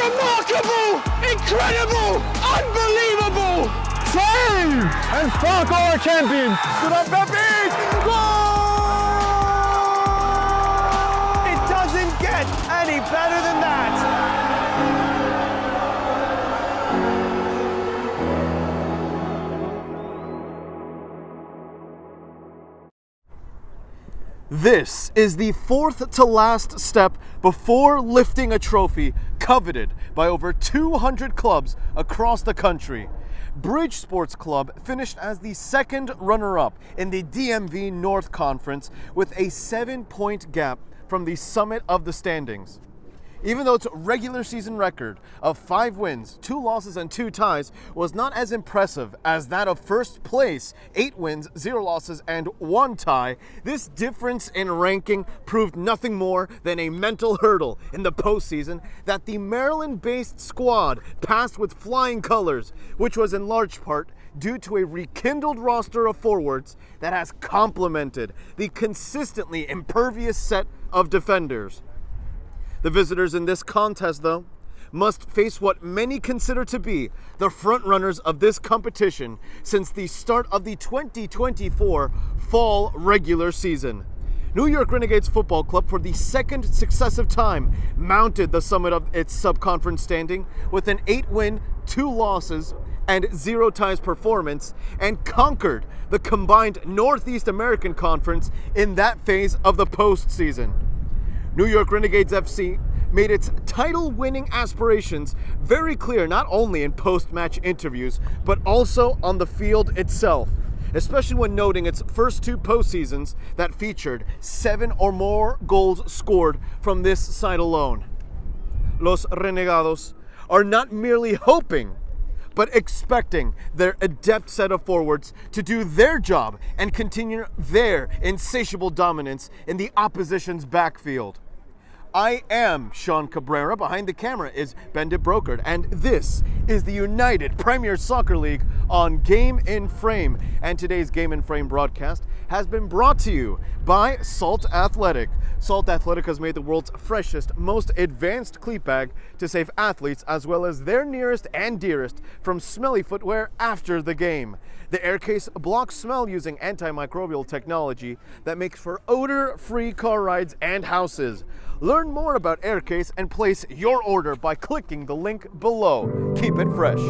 Remarkable! Incredible! Unbelievable! Save! And Stock are champions! Goal! It doesn't get any better than that! This is the fourth to last step before lifting a trophy coveted by over 200 clubs across the country. Bridge Sports Club finished as the second runner-up in the DMV North Conference with a 7-point gap from the summit of the standings. Even though its regular season record of 5 wins, 2 losses, and 2 ties was not as impressive as that of first place, 8 wins, 0 losses, and 1 tie, this difference in ranking proved nothing more than a mental hurdle in the postseason that the Maryland-based squad passed with flying colors, which was in large part due to a rekindled roster of forwards that has complemented the consistently impervious set of defenders. The visitors in this contest, though, must face what many consider to be the frontrunners of this competition since the start of the 2024 fall regular season. New York Renegades Football Club, for the second successive time, mounted the summit of its sub-conference standing with an 8-win, 2 losses, and 0 ties performance, and conquered the combined Northeast American Conference in that phase of the postseason. New York Renegades FC made its title-winning aspirations very clear not only in post-match interviews, but also on the field itself, especially when noting its first 2 postseasons that featured 7 or more goals scored from this side alone. Los Renegados are not merely hoping, but expecting their adept set of forwards to do their job and continue their insatiable dominance in the opposition's backfield. I am Sean Cabrera. Behind the camera is Bendit Brokard, and this is the United Premier Soccer League on Game in Frame. And today's Game in Frame broadcast has been brought to you by Salt Athletic. Salt Athletic has made the world's freshest, most advanced cleat bag to save athletes as well as their nearest and dearest from smelly footwear after the game. The air case blocks smell using antimicrobial technology that makes for odor-free car rides and houses. Learn more about Aircase and place your order by clicking the link below. Keep it fresh.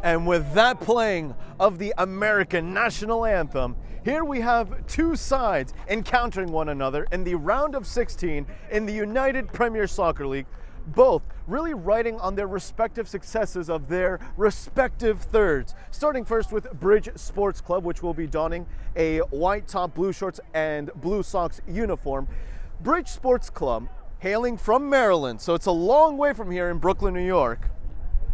And with that playing of the American national anthem, here we have two sides encountering one another in the round of 16 in the United Premier Soccer League, both really riding on their respective successes of their respective thirds. Starting first with Bridge Sports Club, which will be donning a white top, blue shorts, and blue socks uniform. Bridge Sports Club, hailing from Maryland, so it's a long way from here in Brooklyn, New York.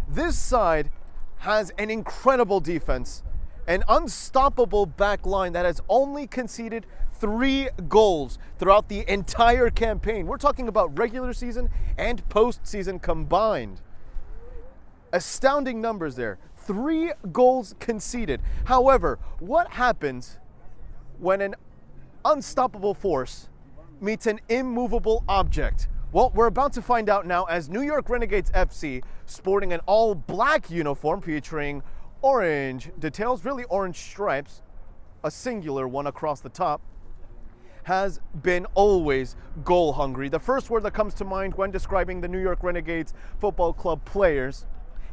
This side has an incredible defense, an unstoppable back line that has only conceded 3 goals throughout the entire campaign. We're talking about regular season and postseason combined. Astounding numbers there. 3 goals conceded. However, what happens when an unstoppable force meets an immovable object? Well, we're about to find out now as New York Renegades FC, sporting an all-black uniform featuring orange details, really orange stripes, a singular one across the top, has been always goal hungry. The first word that comes to mind when describing the New York Renegades Football Club players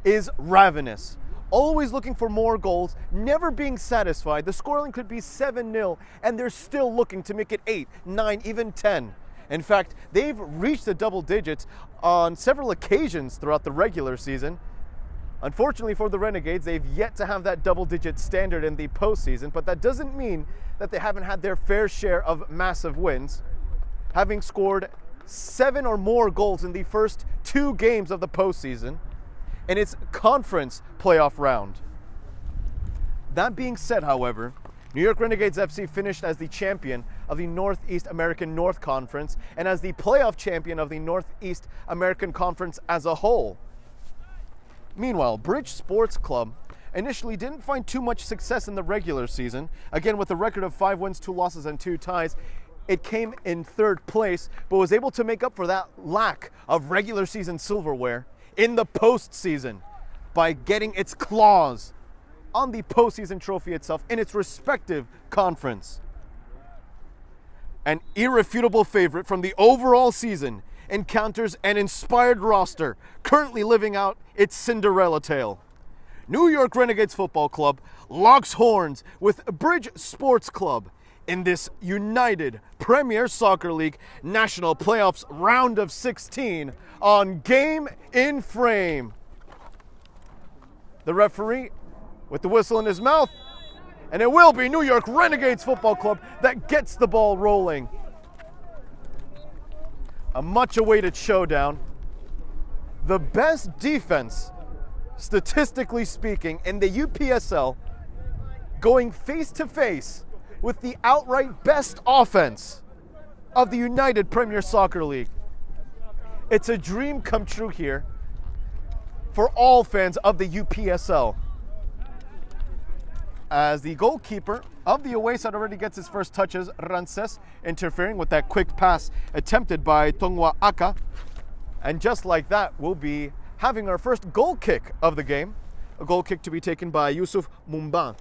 is ravenous. Always looking for more goals, never being satisfied. The scoreline could be 7-0 and they're still looking to make it 8, 9, even 10. In fact, they've reached the double digits on several occasions throughout the regular season. Unfortunately for the Renegades, they've yet to have that double-digit standard in the postseason, but that doesn't mean that they haven't had their fair share of massive wins, having scored 7 or more goals in the first 2 games of the postseason in its conference playoff round. That being said, however, New York Renegades FC finished as the champion of the Northeast American North Conference and as the playoff champion of the Northeast American Conference as a whole. Meanwhile, Bridge Sports Club initially didn't find too much success in the regular season. Again, with a record of 5 wins, 2 losses, and 2 ties, it came in 3rd place, but was able to make up for that lack of regular season silverware in the postseason by getting its claws on the postseason trophy itself in its respective conference. An irrefutable favorite from the overall season encounters an inspired roster currently living out its Cinderella tale. New York Renegades Football Club locks horns with Bridge Sports Club in this United Premier Soccer League National Playoffs round of 16 on Game in Frame. The referee with the whistle in his mouth, and it will be New York Renegades Football Club that gets the ball rolling. A much-awaited showdown. The best defense, statistically speaking, in the UPSL, going face-to-face with the outright best offense of the United Premier Soccer League. It's a dream come true here for all fans of the UPSL. As the goalkeeper of the away side already gets his first touches, Rances interfering with that quick pass attempted by Tongwa Aka. And just like that, we'll be having our first goal kick of the game. A goal kick to be taken by Yusuf Mumban.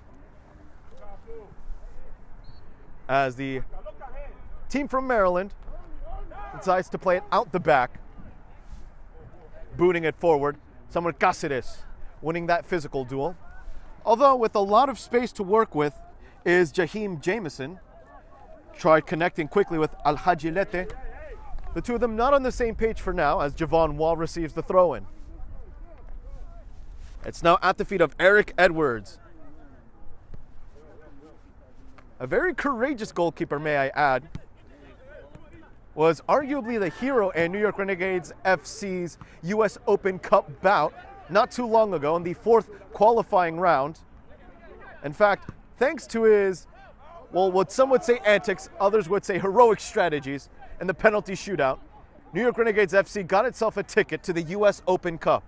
As the team from Maryland decides to play it out the back, booting it forward. Samuel Cáceres winning that physical duel. Although with a lot of space to work with is Jaheim Jameson. Tried connecting quickly with Al-Hajilete. The two of them not on the same page for now as Javon Wall receives the throw-in. It's now at the feet of Eric Edwards. A very courageous goalkeeper, may I add. Was arguably the hero in New York Renegades FC's US Open Cup bout not too long ago in the 4th qualifying round. In fact, thanks to his, well, what some would say antics, others would say heroic strategies in the penalty shootout, New York Renegades FC got itself a ticket to the US Open Cup.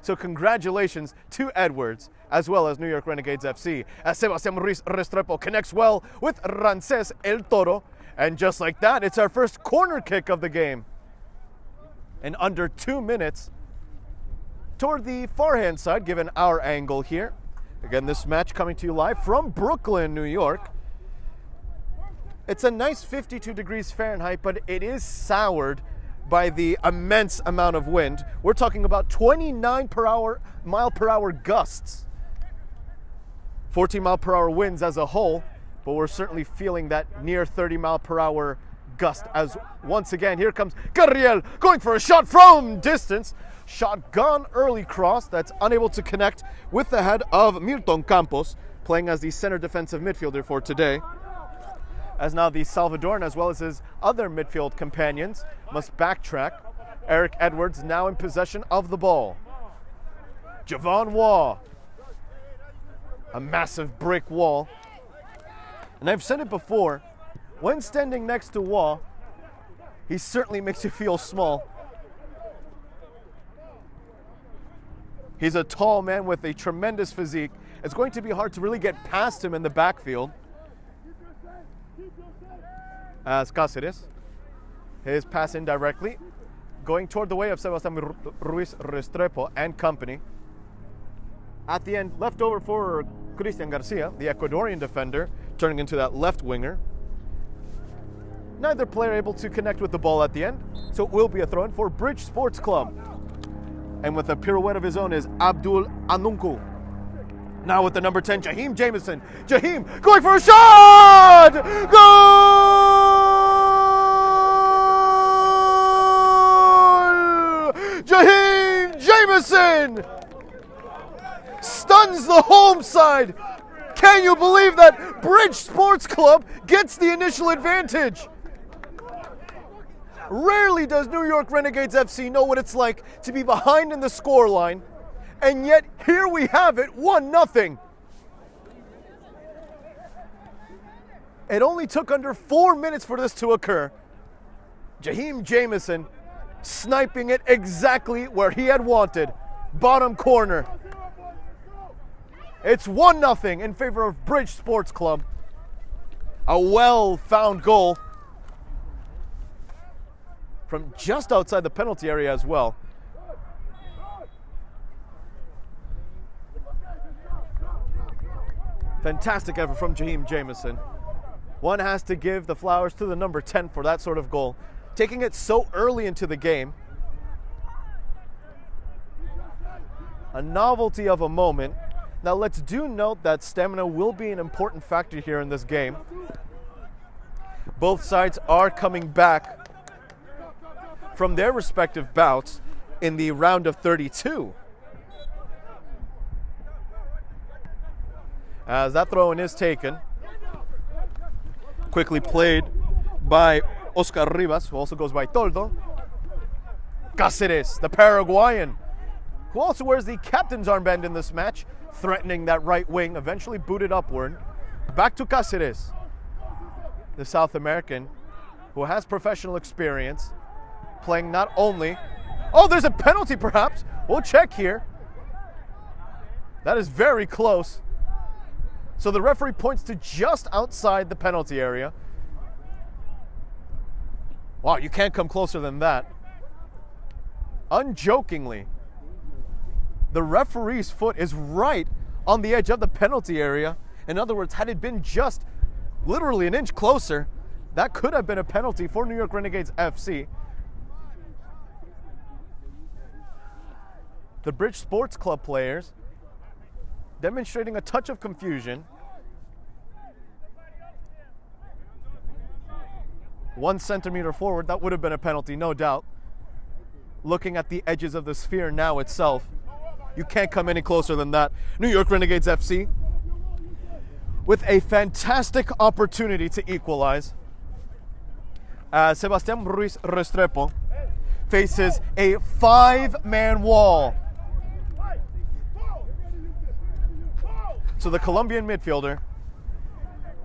So congratulations to Edwards, as well as New York Renegades FC, as Sebastián Ruiz Restrepo connects well with Rances El Toro. And just like that, it's our first corner kick of the game. In under 2 minutes, toward the far-hand side, given our angle here. Again, this match coming to you live from Brooklyn, New York. It's a nice 52 degrees Fahrenheit, but it is soured by the immense amount of wind. We're talking about 29 mile per hour gusts 14-mile-per-hour winds as a whole, but we're certainly feeling that near 30-mile-per-hour gust as once again, here comes Carriel going for a shot from distance. Shot gone early cross that's unable to connect with the head of Milton Campos, playing as the center defensive midfielder for today. As now the Salvadoran, as well as his other midfield companions, must backtrack. Eric Edwards now in possession of the ball. Javon Waugh. A massive brick wall. And I've said it before, when standing next to Waugh, he certainly makes you feel small. He's a tall man with a tremendous physique. It's going to be hard to really get past him in the backfield. As Cáceres, his pass indirectly, going toward the way of Sebastián Ruiz Restrepo and company. At the end, left over for Cristian Garcia, the Ecuadorian defender, turning into that left winger. Neither player able to connect with the ball at the end, so it will be a throw-in for Bridge Sports Club. And with a pirouette of his own is Abdul Anunku. Now with the number 10, Jaheim Jameson. Jaheim going for a shot! Goal! Jaheim Jameson stuns the home side. Can you believe that Bridge Sports Club gets the initial advantage? Rarely does New York Renegades FC know what it's like to be behind in the scoreline, and yet here we have it, 1-0. It only took under 4 minutes for this to occur. Jaheim Jameson sniping it exactly where he had wanted, bottom corner. It's 1-0 in favor of Bridge Sports Club. A well-found goal from just outside the penalty area as well. Fantastic effort from Jaheim Jameson. One has to give the flowers to the number 10 for that sort of goal. Taking it so early into the game. A novelty of a moment. Now let's do note that stamina will be an important factor here in this game. Both sides are coming back from their respective bouts in the round of 32. As that throw-in is taken. Quickly played by Oscar Rivas, who also goes by Toldo. Cáceres, the Paraguayan, who also wears the captain's armband in this match, threatening that right wing, eventually booted upward. Back to Cáceres, the South American, who has professional experience, playing not only... Oh, there's a penalty perhaps. We'll check here. That is very close. So the referee points to just outside the penalty area. Wow, you can't come closer than that. Unjokingly, the referee's foot is right on the edge of the penalty area. In other words, had it been just literally an inch closer, that could have been a penalty for New York Renegades FC. The Bridge Sports Club players demonstrating a touch of confusion. 1 centimeter forward, that would have been a penalty, no doubt. Looking at the edges of the sphere now itself, you can't come any closer than that. New York Renegades FC with a fantastic opportunity to equalize. Sebastián Ruiz Restrepo faces a 5-man wall. So the Colombian midfielder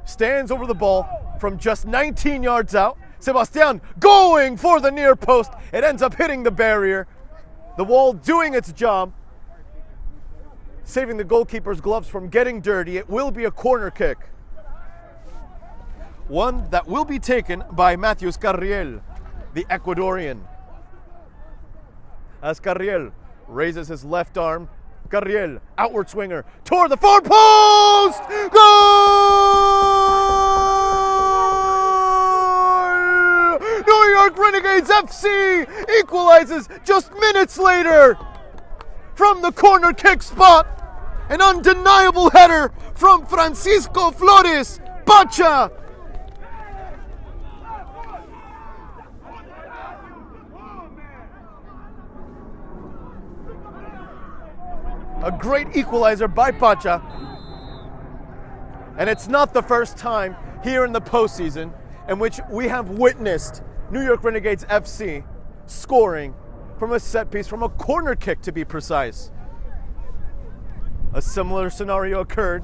stands over the ball from just 19 yards out. Sebastián going for the near post. It ends up hitting the barrier. The wall doing its job, saving the goalkeeper's gloves from getting dirty. It will be a corner kick. One that will be taken by Matthews Carriel, the Ecuadorian. As Carriel raises his left arm, Carriel, outward swinger, toward the far post! Goal! New York Renegades FC equalizes just minutes later from the corner kick spot. An undeniable header from Francisco Flores. Pacha! A great equalizer by Pacha. And it's not the first time here in the postseason in which we have witnessed New York Renegades FC scoring from a set piece, from a corner kick to be precise. A similar scenario occurred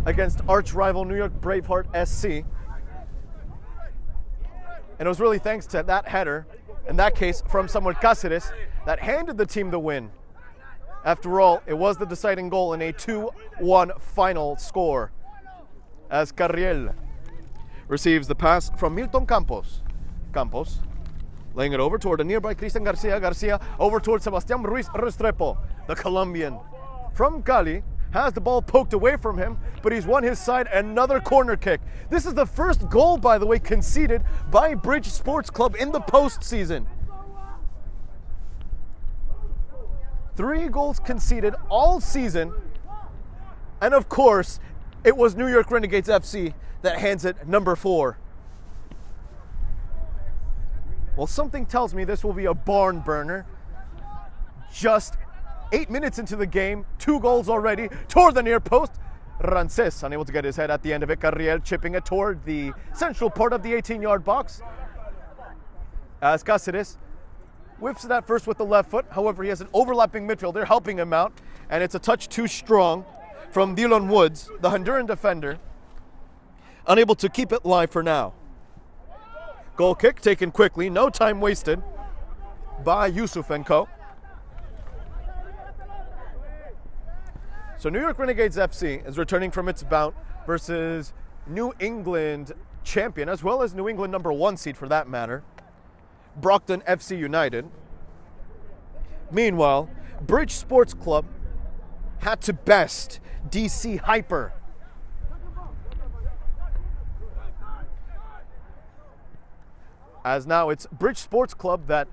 against arch rival New York Braveheart SC. And it was really thanks to that header, in that case from Samuel Cáceres, that handed the team the win. After all, it was the deciding goal in a 2-1 final score, as Carriel receives the pass from Milton Campos. Campos laying it over toward a nearby Cristian Garcia. Garcia over toward Sebastián Ruiz Restrepo, the Colombian from Cali, has the ball poked away from him, but he's won his side another corner kick. This is the first goal, by the way, conceded by Bridge Sports Club in the postseason. 3 goals conceded all season, and of course, it was New York Renegades FC that hands it number 4. Well, something tells me this will be a barn burner. Just 8 minutes into the game, 2 goals already toward the near post. Rances unable to get his head at the end of it. Carriel chipping it toward the central part of the 18-yard box. As Cáceres whiffs that first with the left foot. However, he has an overlapping midfielder helping him out, and it's a touch too strong from Dylan Woods, the Honduran defender, unable to keep it live for now. Goal kick taken quickly, no time wasted by Yusuf and co. So New York Renegades FC is returning from its bout versus New England champion, as well as New England number 1 seed for that matter, Brockton FC United. Meanwhile, Bridge Sports Club had to best DC Hyper. As now it's Bridge Sports Club that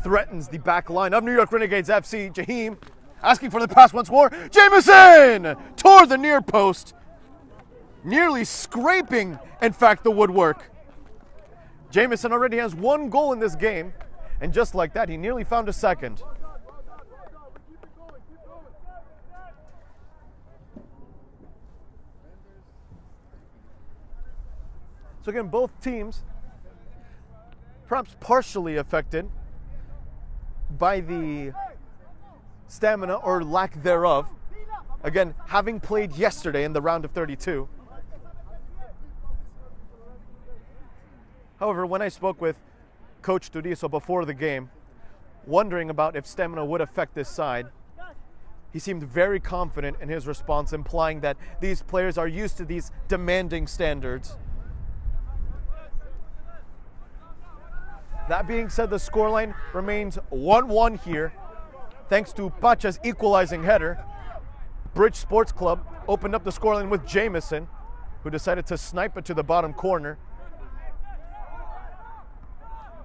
threatens the back line of New York Renegades FC. Jaheim asking for the pass once more. Jameson toward the near post, nearly scraping, in fact, the woodwork. Jameson already has 1 goal in this game, and just like that, he nearly found a second. So again, both teams perhaps partially affected by the stamina or lack thereof. Again, having played yesterday in the round of 32. However, when I spoke with Coach Turizo before the game, wondering about if stamina would affect this side, he seemed very confident in his response, implying that these players are used to these demanding standards. That being said, the scoreline remains 1-1 here, thanks to Pacha's equalizing header. Bridge Sports Club opened up the scoreline with Jameson, who decided to snipe it to the bottom corner.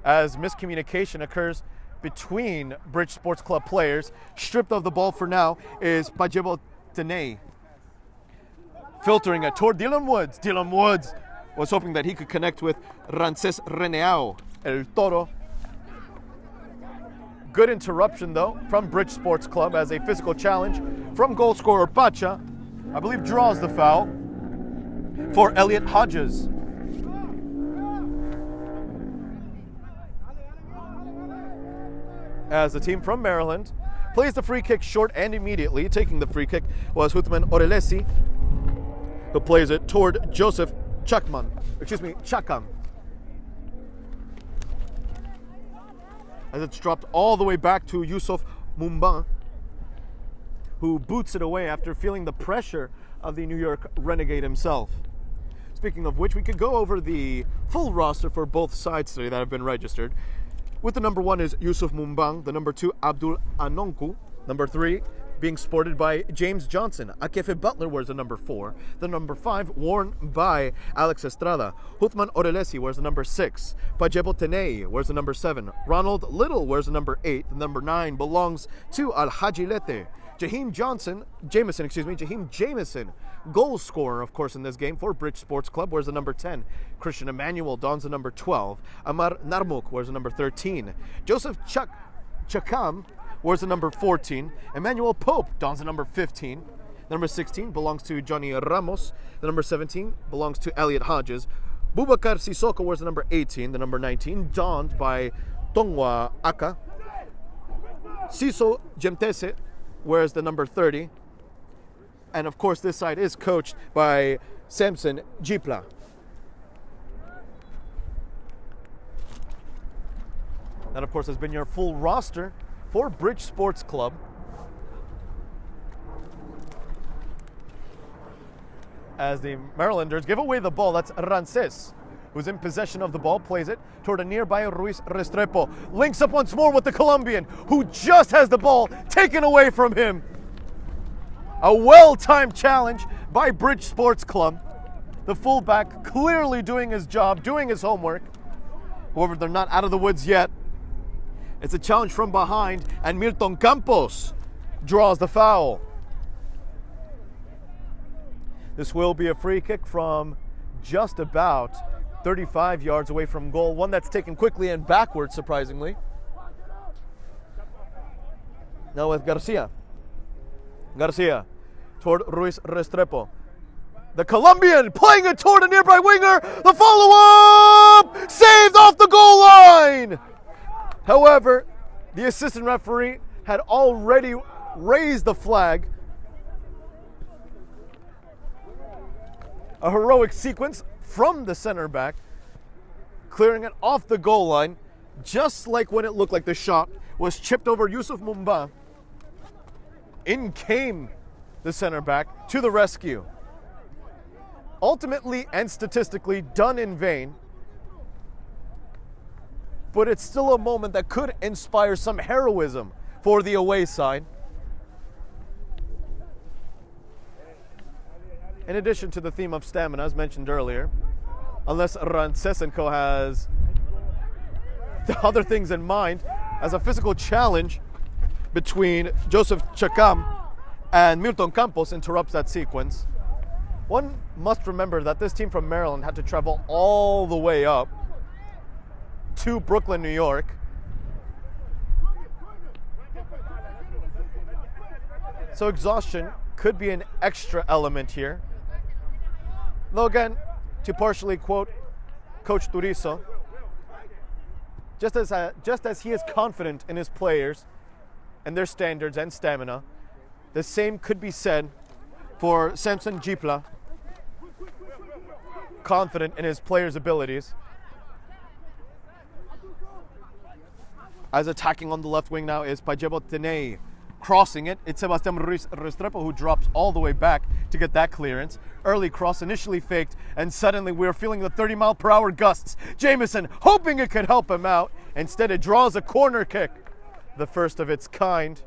As miscommunication occurs between Bridge Sports Club players, stripped of the ball for now is Pajebo Tenei, filtering it toward Dylan Woods. Dylan Woods was hoping that he could connect with Rances Reneao, El Toro. Good interruption, though, from Bridge Sports Club as a physical challenge from goal scorer Pacha, I believe, draws the foul for Elliot Hodges. As the team from Maryland plays the free kick short, and immediately taking the free kick was Huthman Orelesi, who plays it toward Joseph Chakam. As it's dropped all the way back to Yusuf Mumban, who boots it away after feeling the pressure of the New York Renegade himself. Speaking of which, we could go over the full roster for both sides today that have been registered. With the number 1 is Yusuf Mumban, the number 2 Abdul Anonku, number 3 being sported by James Johnson. Akefe Butler wears the number 4. The number 5 worn by Alex Estrada. Huthman Orelesi wears the number 6. Pajebo Tenei wears the number 7. Ronald Little wears the number 8. The number 9 belongs to Al Hajilete. Jameson, goal scorer, of course, in this game for Bridge Sports Club, wears the number 10. Christian Emmanuel dons the number 12. Amar Narmuk wears the number 13. Joseph Chakam wears the number 14. Emmanuel Pope dons the number 15. The number 16 belongs to Johnny Ramos. The number 17 belongs to Elliot Hodges. Bubakar Sissoko wears the number 18. The number 19 donned by Tongwa Aka. Siso Jemtese wears the number 30. And of course, this side is coached by Samson Jipla. That, of course, has been your full roster for Bridge Sports Club. As the Marylanders give away the ball, that's Rances, who's in possession of the ball, plays it toward a nearby Ruiz Restrepo. Links up once more with the Colombian, who just has the ball taken away from him. A well-timed challenge by Bridge Sports Club. The fullback clearly doing his job, doing his homework. However, they're not out of the woods yet. It's a challenge from behind, and Milton Campos draws the foul. This will be a free kick from just about 35 yards away from goal. One that's taken quickly and backwards, surprisingly. Now with Garcia. Garcia toward Ruiz Restrepo. The Colombian playing it toward a nearby winger. The follow-up! Saved off the goal line! However, the assistant referee had already raised the flag. A heroic sequence from the center back, clearing it off the goal line, just like when it looked like the shot was chipped over Yusuf Mumba. In came the center back to the rescue. Ultimately and statistically done in vain, but it's still a moment that could inspire some heroism for the away side. In addition to the theme of stamina, as mentioned earlier, unless Rancesenko has the other things in mind, as a physical challenge between Joseph Chakam and Milton Campos interrupts that sequence. One must remember that this team from Maryland had to travel all the way up to Brooklyn, New York. So exhaustion could be an extra element here. Though again, to partially quote Coach Turizo, just as he is confident in his players and their standards and stamina, the same could be said for Samson Jipla, confident in his players' abilities. As attacking on the left wing now is Pajebo Tenei. Crossing it, it's Sebastian Ruiz Restrepo who drops all the way back to get that clearance. Early cross, initially faked, and suddenly we're feeling the 30-mile-per-hour gusts. Jameson hoping it could help him out. Instead, it draws a corner kick, the first of its kind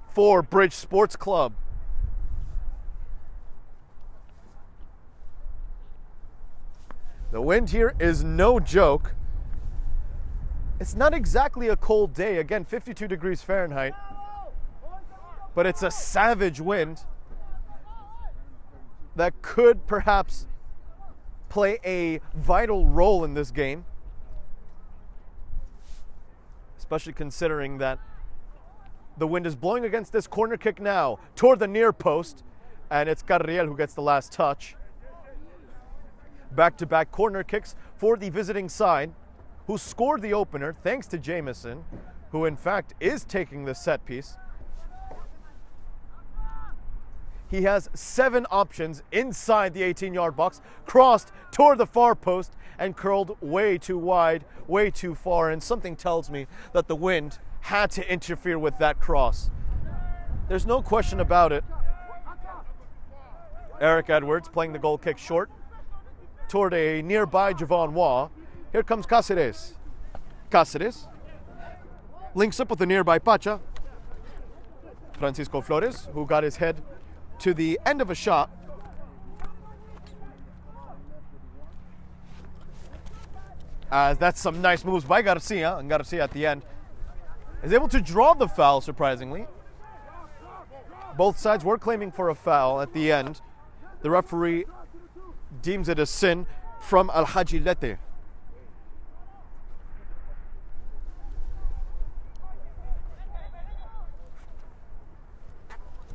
for Bridge Sports Club. The wind here is no joke. It's not exactly a cold day, again 52 degrees Fahrenheit, but it's a savage wind that could perhaps play a vital role in this game, especially considering that the wind is blowing against this corner kick now toward the near post, and it's Carriel who gets the last touch. Back-to-back corner kicks for the visiting side, who scored the opener thanks to Jameson, who in fact is taking the set piece. He has 7 options inside the 18-yard box, crossed toward the far post and curled way too wide, way too far, and something tells me that the wind had to interfere with that cross. There's no question about it. Eric Edwards playing the goal kick short toward a nearby Javon Waugh. Here comes Cáceres. Cáceres links up with the nearby Pacha. Francisco Flores, who got his head to the end of a shot. That's some nice moves by Garcia, and Garcia at the end is able to draw the foul, surprisingly. Both sides were claiming for a foul at the end. The referee deems it a sin from Al-Hajilete.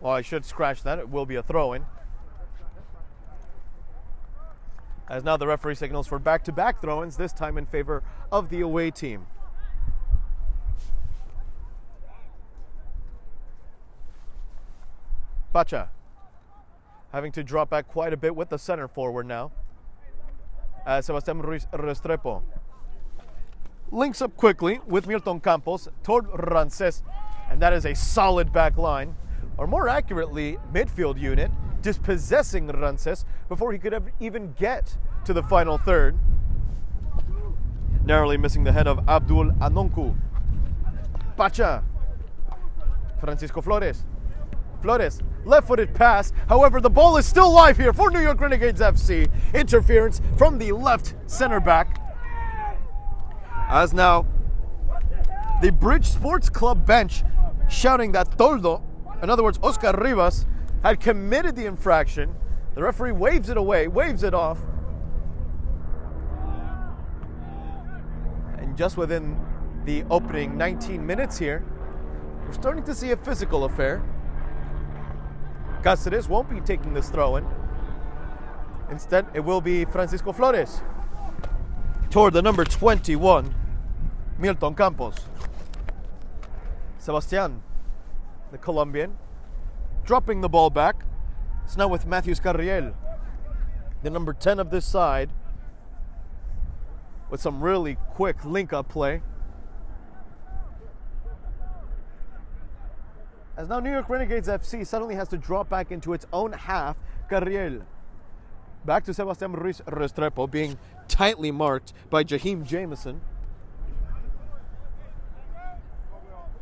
Well, I should scratch that. It will be a throw-in. As now the referee signals for back-to-back throw-ins, this time in favor of the away team. Pacha having to drop back quite a bit with the center forward now. Sebastián Ruiz Restrepo links up quickly with Milton Campos toward Rancés, and that is a solid back line, or more accurately, midfield unit, dispossessing Rancés before he could even get to the final third. Narrowly missing the head of Abdul Anonku. Pacha. Francisco Flores. Flores, left-footed pass. However, the ball is still live here for New York Renegades FC. Interference from the left center back. As now, the Bridge Sports Club bench shouting that Toldo, in other words, Oscar Rivas, had committed the infraction. The referee waves it away, waves it off. And just within the opening 19 minutes here, we're starting to see a physical affair. Cáceres won't be taking this throw-in. Instead, it will be Francisco Flores toward the number 21, Milton Campos. Sebastián, the Colombian, dropping the ball back. It's now with Matthews Carriel, the number 10 of this side, with some really quick link-up play. As now New York Renegades FC suddenly has to drop back into its own half. Carriel. Back to Sebastián Ruiz Restrepo, being tightly marked by Jaheim Jameson.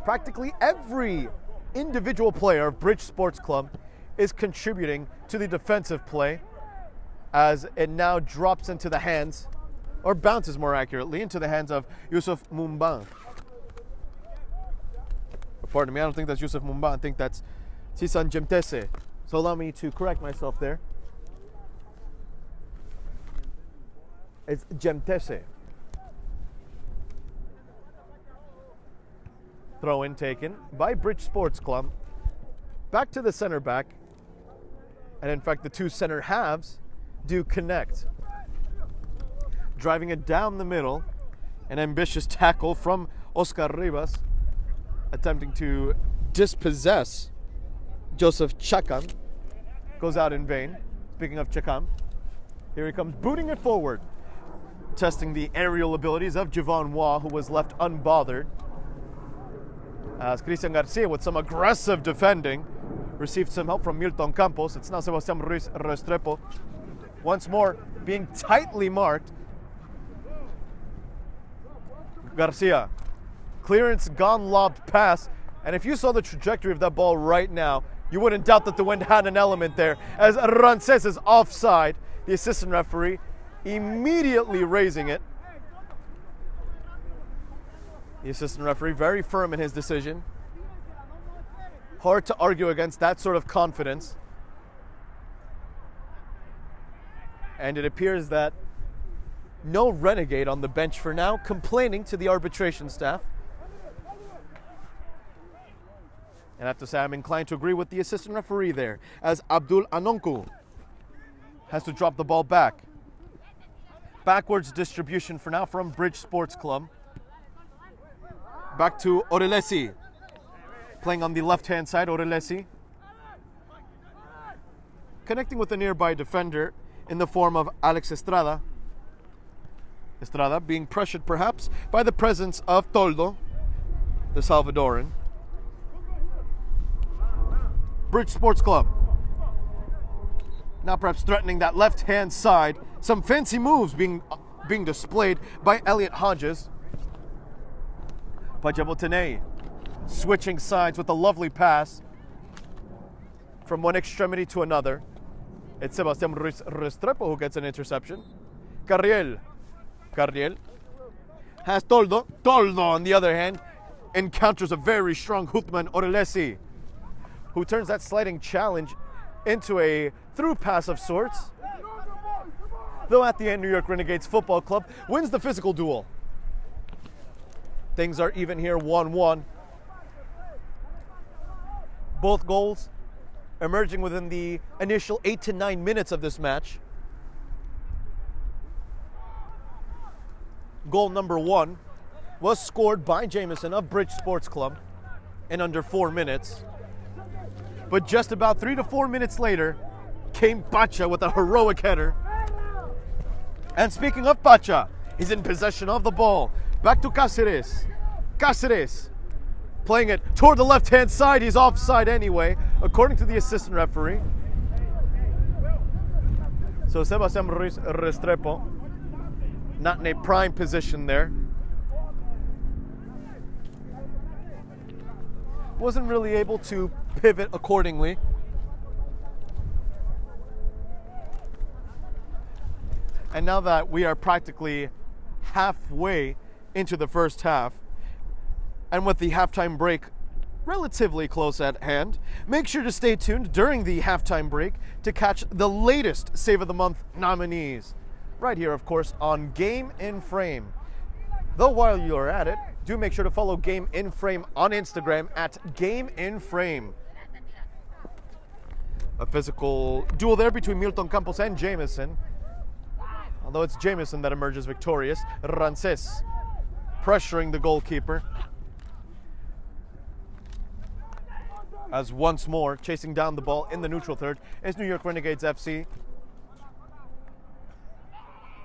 Practically every individual player of Bridge Sports Club is contributing to the defensive play, as it now drops into the hands, or bounces more accurately, into the hands of Yusuf Mumban. Pardon me, I don't think that's Yusuf Mumban. I think that's Sisan Jemtese. So allow me to correct myself there. It's Jemtese. Throw in taken by Bridge Sports Club. Back to the center back. And in fact, the two center halves do connect. Driving it down the middle. An ambitious tackle from Oscar Rivas, attempting to dispossess Joseph Chakam. Goes out in vain. Speaking of Chakam, here he comes booting it forward, testing the aerial abilities of Javon Waugh, who was left unbothered. As Cristian Garcia, with some aggressive defending, received some help from Milton Campos. It's now Sebastián Ruiz Restrepo, once more being tightly marked. Garcia, clearance gone, lobbed pass, and if you saw the trajectory of that ball right now, you wouldn't doubt that the wind had an element there, as Rancés is offside. The assistant referee immediately raising it. The assistant referee very firm in his decision. Hard to argue against that sort of confidence. And it appears that no Renegade on the bench for now, complaining to the arbitration staff. And I have to say, I'm inclined to agree with the assistant referee there, as Abdul Anonku has to drop the ball back. Backwards distribution for now from Bridge Sports Club. Back to Orelesi. Playing on the left-hand side, Orelesi. Connecting with a nearby defender in the form of Alex Estrada. Estrada being pressured perhaps by the presence of Toldo, the Salvadoran. Bridge Sports Club now perhaps threatening that left-hand side. Some fancy moves being displayed by Elliot Hodges. Pajabotene switching sides with a lovely pass from one extremity to another. It's Sebastián Ruiz Restrepo who gets an interception. Carriel has Toldo. Toldo, on the other hand, encounters a very strong Hutman Orelesi, who turns that sliding challenge into a through pass of sorts. Though at the end, New York Renegades Football Club wins the physical duel. Things are even here, 1-1. Both goals emerging within the initial 8 to 9 minutes of this match. Goal number 1 was scored by Jameson of Bridge Sports Club in under 4 minutes. But just about 3 to 4 minutes later came Pacha with a heroic header. And speaking of Pacha, he's in possession of the ball. Back to Cáceres. Cáceres playing it toward the left-hand side. He's offside anyway, according to the assistant referee. So Sebastián Restrepo not in a prime position there. Wasn't really able to pivot accordingly. And now that we are practically halfway into the first half, and with the halftime break relatively close at hand, make sure to stay tuned during the halftime break to catch the latest Save of the Month nominees. Right here, of course, on Game in Frame. Though while you're at it, do make sure to follow Game in Frame on Instagram at Game in Frame. A physical duel there between Milton Campos and Jameson. Although it's Jameson that emerges victorious. Rances pressuring the goalkeeper. As once more, chasing down the ball in the neutral third is New York Renegades FC.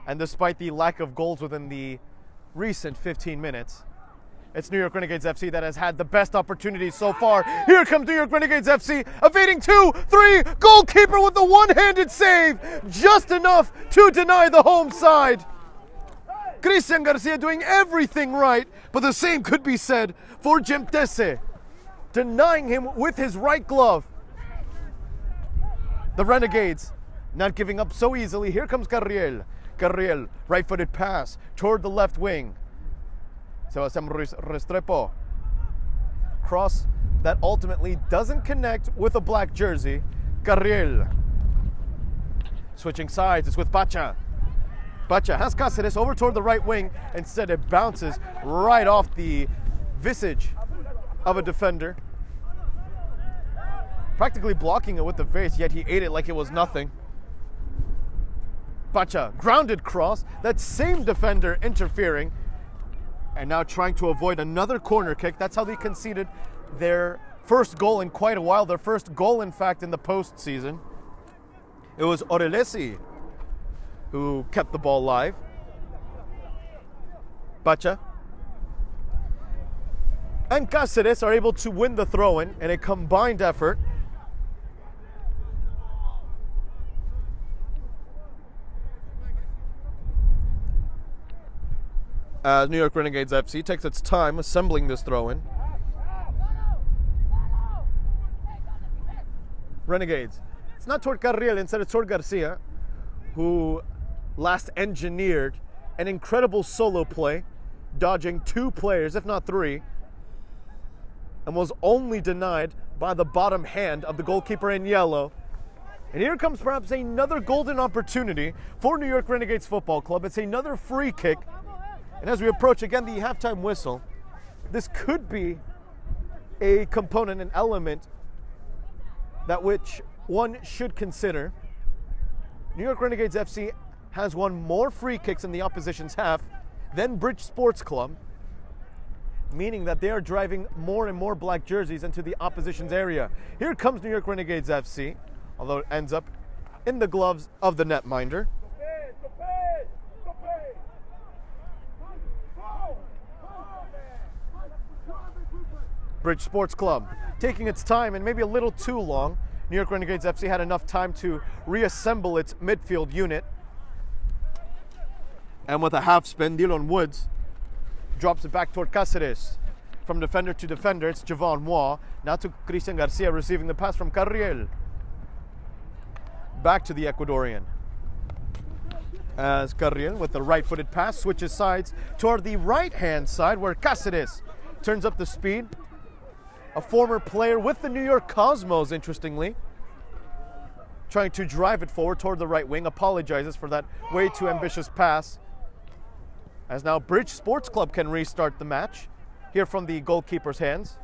And despite the lack of goals within the recent 15 minutes, it's New York Renegades FC that has had the best opportunities so far. Here comes New York Renegades FC, evading 2-3, goalkeeper with the one-handed save, just enough to deny the home side. Christian Garcia doing everything right, but the same could be said for Gemtese, denying him with his right glove. The Renegades not giving up so easily. Here comes Carriel. Carriel, right-footed pass toward the left wing. Sebastián Restrepo. Cross that ultimately doesn't connect with a black jersey. Carriel. Switching sides, it's with Pacha. Pacha has Cáceres over toward the right wing. Instead, it bounces right off the visage of a defender. Practically blocking it with the face, yet he ate it like it was nothing. Pacha, grounded cross, that same defender interfering, and now trying to avoid another corner kick. That's how they conceded their first goal in quite a while, their first goal, in fact, in the postseason. It was Orelesi who kept the ball live. Pacha and Cáceres are able to win the throw-in in a combined effort. As New York Renegades FC takes its time assembling this throw-in. Renegades. It's not toward Carriel, instead it's toward Garcia, who last engineered an incredible solo play, dodging 2 players, if not 3, and was only denied by the bottom hand of the goalkeeper in yellow. And here comes perhaps another golden opportunity for New York Renegades Football Club. It's another free kick. And as we approach again the halftime whistle, this could be a component, an element that which one should consider. New York Renegades FC has won more free kicks in the opposition's half than Bridge Sports Club, meaning that they are driving more and more black jerseys into the opposition's area. Here comes New York Renegades FC, although it ends up in the gloves of the netminder. Bridge Sports Club taking its time, and maybe a little too long. New York Renegades FC had enough time to reassemble its midfield unit. And with a half spin, Dillon Woods drops it back toward Cáceres. From defender to defender, it's Javon Waugh. Now to Christian Garcia receiving the pass from Carriel. Back to the Ecuadorian. As Carriel, with the right-footed pass, switches sides toward the right-hand side where Cáceres turns up the speed a former player with the New York Cosmos, interestingly, trying to drive it forward toward the right wing, apologizes for that way too ambitious pass. As now Bridge Sports Club can restart the match, here from the goalkeeper's hands.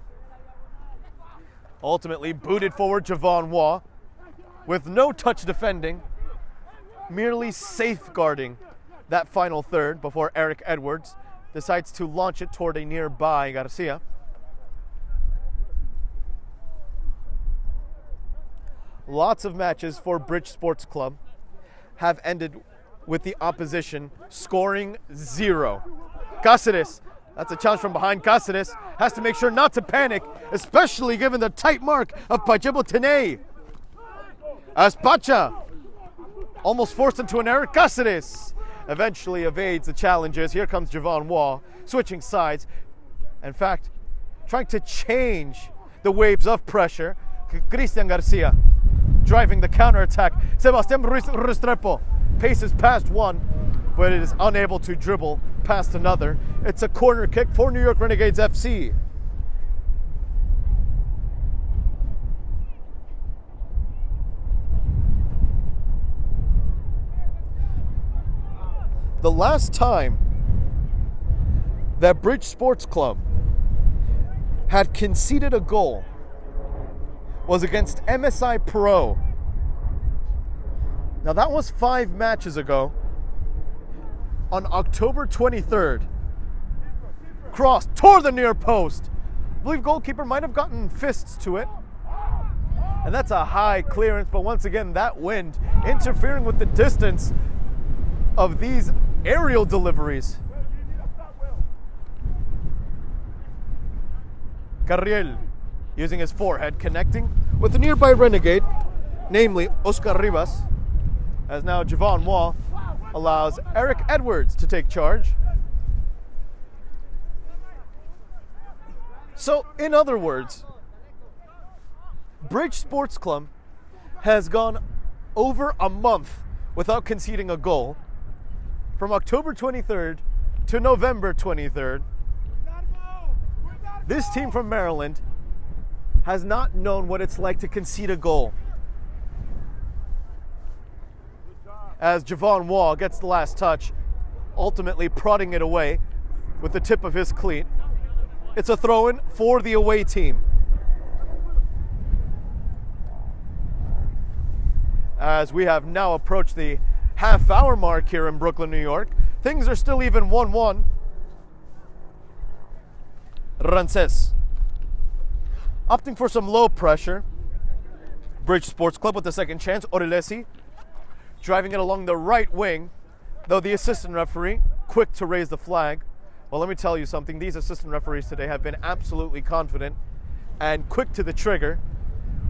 Ultimately booted forward Javon Waugh with no touch defending, merely safeguarding that final third before Eric Edwards decides to launch it toward a nearby Garcia. Lots of matches for Bridge Sports Club have ended with the opposition scoring 0. Cáceres, that's a challenge from behind. Cáceres has to make sure not to panic, especially given the tight mark of Pajibo Tenay. As Pacha almost forced into an error, Cáceres eventually evades the challenges. Here comes Javon Waugh, switching sides. In fact, trying to change the waves of pressure. Cristian Garcia driving the counterattack. Sebastián Ruiz Restrepo paces past one, but it is unable to dribble past another. It's a corner kick for New York Renegades FC. The last time that Bridge Sports Club had conceded a goal was against MSI Pro. Now that was 5 matches ago on October 23rd. Cross toward the near post. I believe goalkeeper might have gotten fists to it. And that's a high clearance, but once again that wind interfering with the distance of these aerial deliveries. Carriel using his forehead, connecting with the nearby Renegade, namely Oscar Rivas, as now Javon Waugh allows Eric Edwards to take charge. So, in other words, Bridge Sports Club has gone over a month without conceding a goal, from October 23rd to November 23rd. This team from Maryland has not known what it's like to concede a goal. As Javon Waugh gets the last touch, ultimately prodding it away with the tip of his cleat. It's a throw-in for the away team. As we have now approached the half-hour mark here in Brooklyn, New York, things are still even 1-1. Rances opting for some low pressure. Bridge Sports Club with the second chance. Orelesi driving it along the right wing, though the assistant referee quick to raise the flag. Well, let me tell you something. These assistant referees today have been absolutely confident and quick to the trigger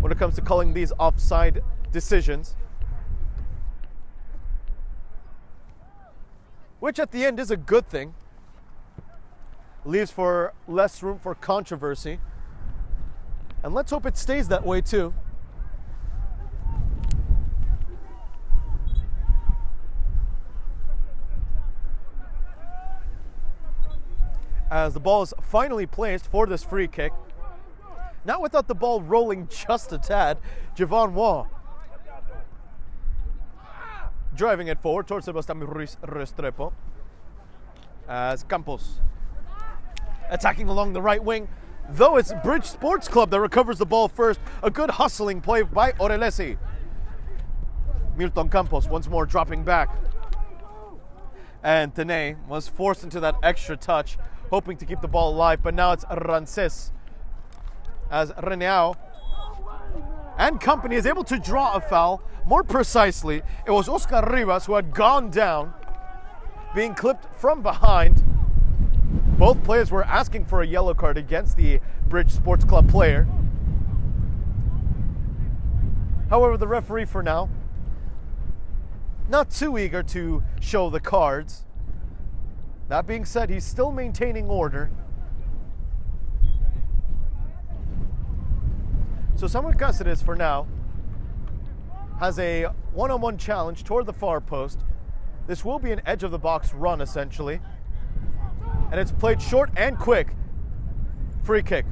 when it comes to calling these offside decisions, which at the end is a good thing. Leaves for less room for controversy. And let's hope it stays that way too. As the ball is finally placed for this free kick. Not without the ball rolling just a tad. Javon Waugh driving it forward towards Sebastián Ruiz Restrepo. As Campos attacking along the right wing. Though it's Bridge Sports Club that recovers the ball first. A good hustling play by Orelesi. Milton Campos once more dropping back. And Tenay was forced into that extra touch, hoping to keep the ball alive, but now it's Rances. As Reneau and company is able to draw a foul. More precisely, it was Oscar Rivas who had gone down, being clipped from behind. Both players were asking for a yellow card against the Bridge Sports Club player. However, the referee for now, not too eager to show the cards. That being said, he's still maintaining order. So Samuel Cáceres for now has a one-on-one challenge toward the far post. This will be an edge of the box run essentially. And it's played short and quick. Free kick.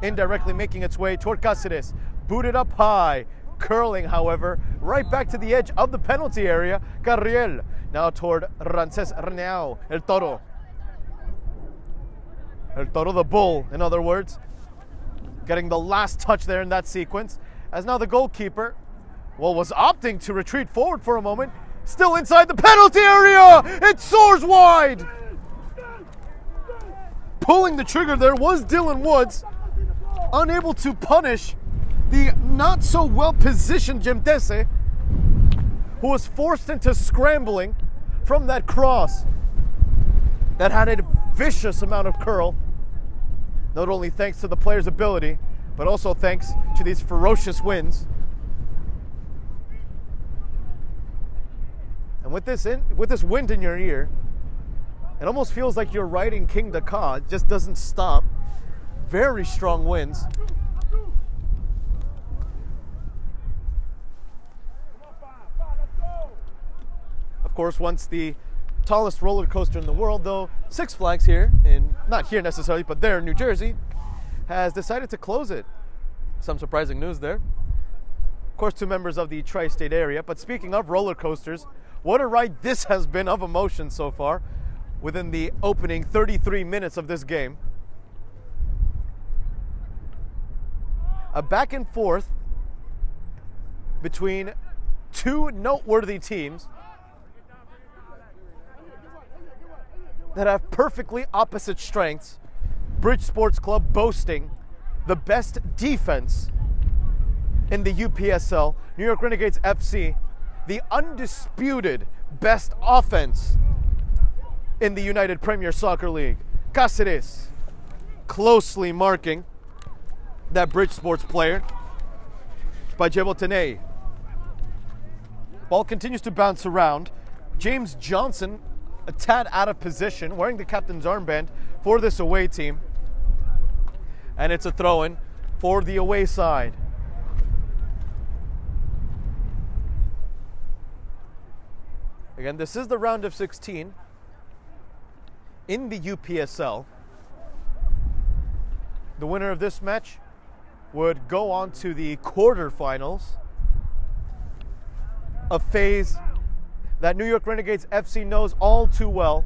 indirectly making its way toward Cáceres. Booted up high, curling, however, right back to the edge of the penalty area. Carriel now toward Rancés Reneau, El Toro. El Toro, the bull, in other words, getting the last touch there in that sequence, as now the goalkeeper, well, was opting to retreat forward for a moment, still inside the penalty area. It soars wide. Pulling the trigger there was Dylan Woods, unable to punish the not so well positioned Gemtese, who was forced into scrambling from that cross that had a vicious amount of curl, not only thanks to the player's ability, but also thanks to these ferocious winds. And with this wind in your ear, it almost feels like you're riding King Dakar. It just doesn't stop. Very strong winds. Of course, once the tallest roller coaster in the world, though, Six Flags here, not here necessarily, but there in New Jersey, has decided to close it. Some surprising news there. Of course, two members of the tri-state area. But speaking of roller coasters, what a ride this has been of emotion so far within the opening 33 minutes of this game. A back and forth between two noteworthy teams that have perfectly opposite strengths. Bridge Sports Club boasting the best defense in the UPSL. New York Renegades FC, the undisputed best offense in the United Premier Soccer League. Cáceres closely marking that Bridge Sports player by Jebotenay. Ball continues to bounce around. James Johnson, a tad out of position, wearing the captain's armband for this away team. And it's a throw-in for the away side. Again, this is the round of 16 in the UPSL. The winner of this match would go on to the quarterfinals, a phase that New York Renegades FC knows all too well.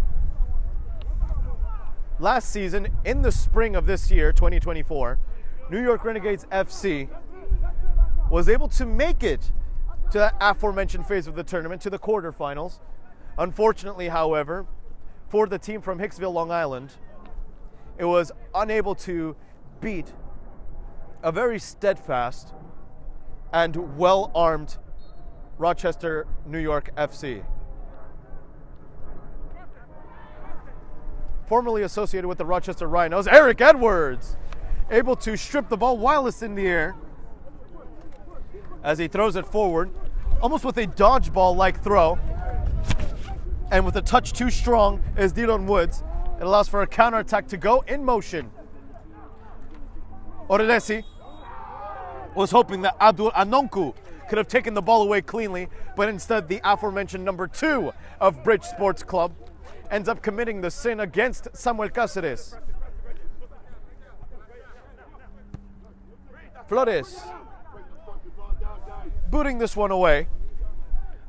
Last season, in the spring of this year, 2024, New York Renegades FC was able to make it to that aforementioned phase of the tournament, to the quarterfinals. Unfortunately, however, for the team from Hicksville, Long Island, it was unable to beat a very steadfast and well-armed Rochester, New York FC. Formerly associated with the Rochester Rhinos, Eric Edwards, able to strip the ball while it's in the air as he throws it forward, almost with a dodgeball-like throw. And with a touch too strong as Dylan Woods, it allows for a counterattack to go in motion. Orelesi was hoping that Abdul Anonku could have taken the ball away cleanly, but instead the aforementioned number 2 of Bridge Sports Club ends up committing the sin against Samuel Cáceres. Flores booting this one away.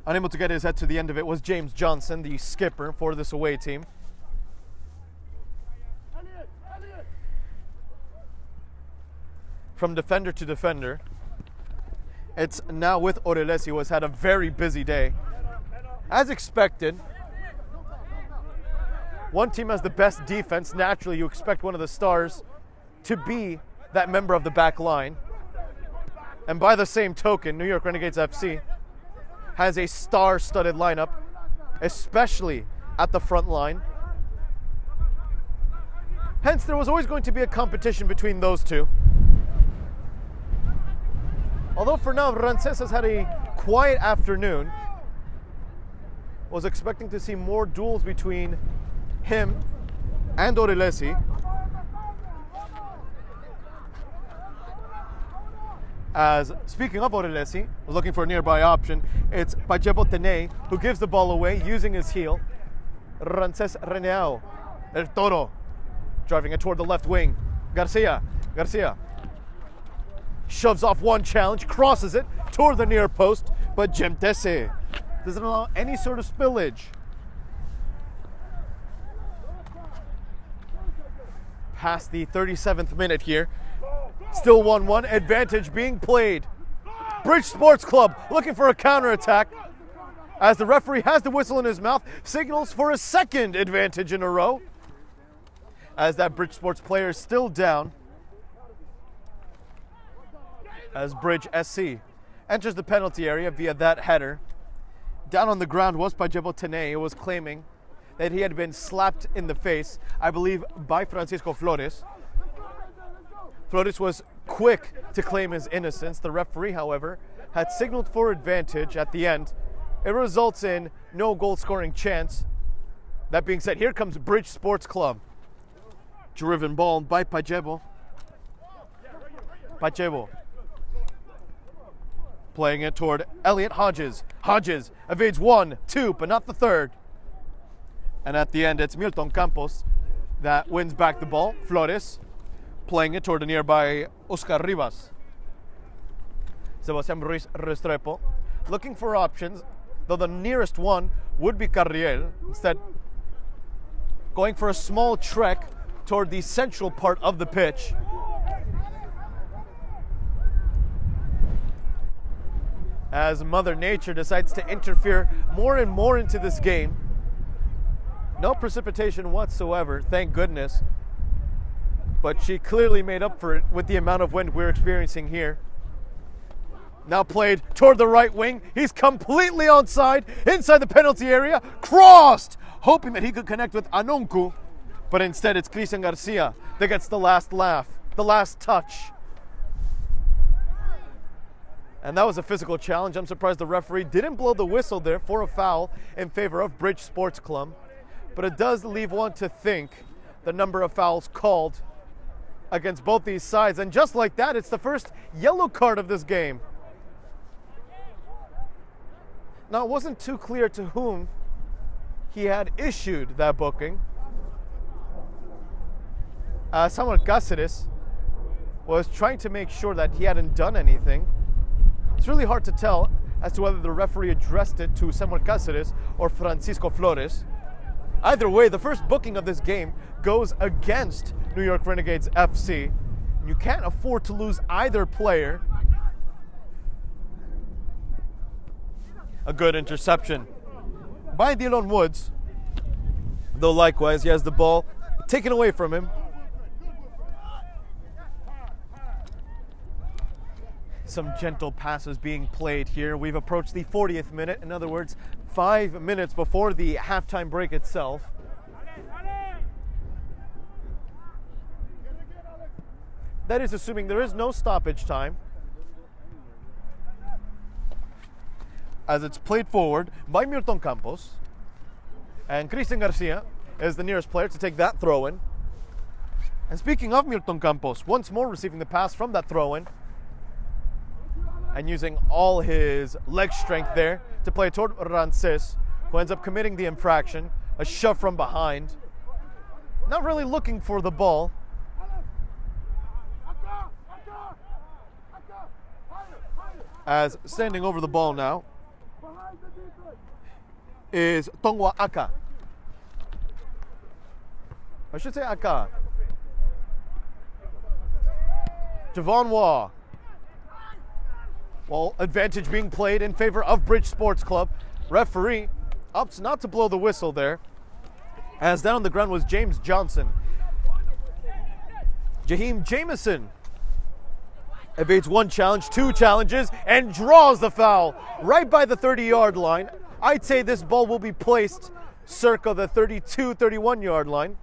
Unable to get his head to the end of it was James Johnson, the skipper for this away team. From defender to defender, it's now with Orelesi, who has had a very busy day. As expected, one team has the best defense. Naturally, you expect one of the stars to be that member of the back line. And by the same token, New York Renegades FC has a star-studded lineup, especially at the front line. Hence, there was always going to be a competition between those two. Although for now, Rancés has had a quiet afternoon, was expecting to see more duels between him and Orelesi. As speaking of Orelesi, looking for a nearby option, it's Jebotenay who gives the ball away using his heel. Rancés Reneau, El Toro, driving it toward the left wing. Garcia shoves off one challenge, crosses it toward the near post, but Gemtese doesn't allow any sort of spillage. Past the 37th minute here. Still 1-1, advantage being played. Bridge Sports Club looking for a counterattack as the referee has the whistle in his mouth, signals for a second advantage in a row. As that Bridge Sports player is still down. As Bridge SC enters the penalty area via that header. Down on the ground was Pajebo Tene, who was claiming that he had been slapped in the face, I believe, by Francisco Flores. Flores was quick to claim his innocence. The referee, however, had signaled for advantage at the end. It results in no goal-scoring chance. That being said, here comes Bridge Sports Club. Driven ball by Pajebo. Pajebo playing it toward Elliot Hodges. Hodges evades 1, 2, but not the third. And at the end, it's Milton Campos that wins back the ball. Flores playing it toward the nearby Oscar Rivas. Sebastián Ruiz Restrepo looking for options, though the nearest one would be Carriel. Instead, going for a small trek toward the central part of the pitch. As Mother Nature decides to interfere more and more into this game. No precipitation whatsoever, thank goodness. But she clearly made up for it with the amount of wind we're experiencing here. Now played toward the right wing. He's completely onside, inside the penalty area. Crossed! Hoping that he could connect with Anonku. But instead it's Cristian Garcia that gets the last laugh, the last touch. And that was a physical challenge. I'm surprised the referee didn't blow the whistle there for a foul in favor of Bridge Sports Club. But it does leave one to think the number of fouls called against both these sides. And just like that, it's the first yellow card of this game. Now, it wasn't too clear to whom he had issued that booking. Samuel Cáceres was trying to make sure that he hadn't done anything. It's really hard to tell as to whether the referee addressed it to Samuel Cáceres or Francisco Flores. Either way, the first booking of this game goes against New York Renegades FC. You can't afford to lose either player. A good interception by Dylan Woods, though likewise he has the ball taken away from him. Some gentle passes being played here. We've approached the 40th minute. In other words, 5 minutes before the halftime break itself. That is assuming there is no stoppage time. As it's played forward by Milton Campos. And Cristian Garcia is the nearest player to take that throw-in. And speaking of Milton Campos, once more receiving the pass from that throw-in. And using all his leg strength there to play toward Rances, who ends up committing the infraction. A shove from behind. Not really looking for the ball. As standing over the ball now is Tongwa Aka. I should say Aka. Javon Waugh. Well, advantage being played in favor of Bridge Sports Club. Referee opts not to blow the whistle there. As down on the ground was James Johnson. Jaheim Jameson evades one challenge, two challenges, and draws the foul right by the 30-yard line. I'd say this ball will be placed circa the 32, 31-yard line.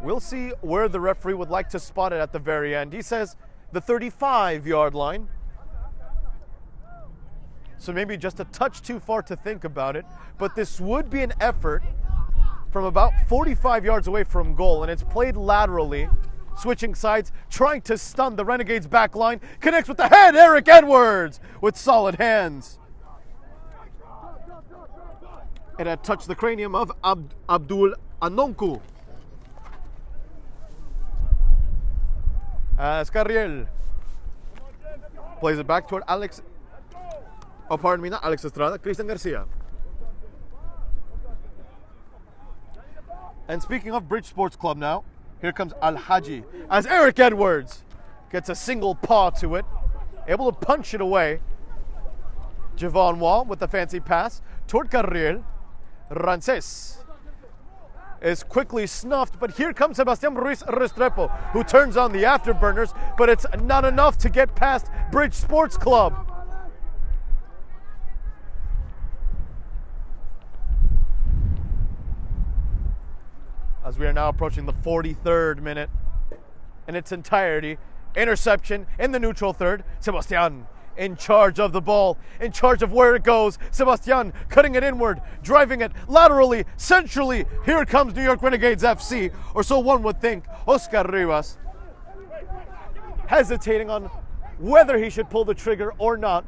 We'll see where the referee would like to spot it at the very end. He says the 35-yard line. So maybe just a touch too far to think about it. But this would be an effort from about 45 yards away from goal. And it's played laterally, switching sides, trying to stun the Renegades back line. Connects with the head, Eric Edwards with solid hands. It had touched the cranium of Abdul Anonku. As Carriel plays it back toward Alex. Oh, pardon me, not Alex Estrada, Christian Garcia. And speaking of Bridge Sports Club now, here comes Al Haji as Eric Edwards gets a single paw to it, able to punch it away. Javon Wall with the fancy pass toward Carriel. Rances is quickly snuffed, but here comes Sebastian Ruiz Restrepo, who turns on the afterburners, but it's not enough to get past Bridge Sports Club. As we are now approaching the 43rd minute in its entirety. Interception in the neutral third. Sebastian in charge of the ball, in charge of where it goes. Sebastian cutting it inward, driving it laterally, centrally. Here comes New York Renegades FC, or so one would think. Oscar Rivas hesitating on whether he should pull the trigger or not.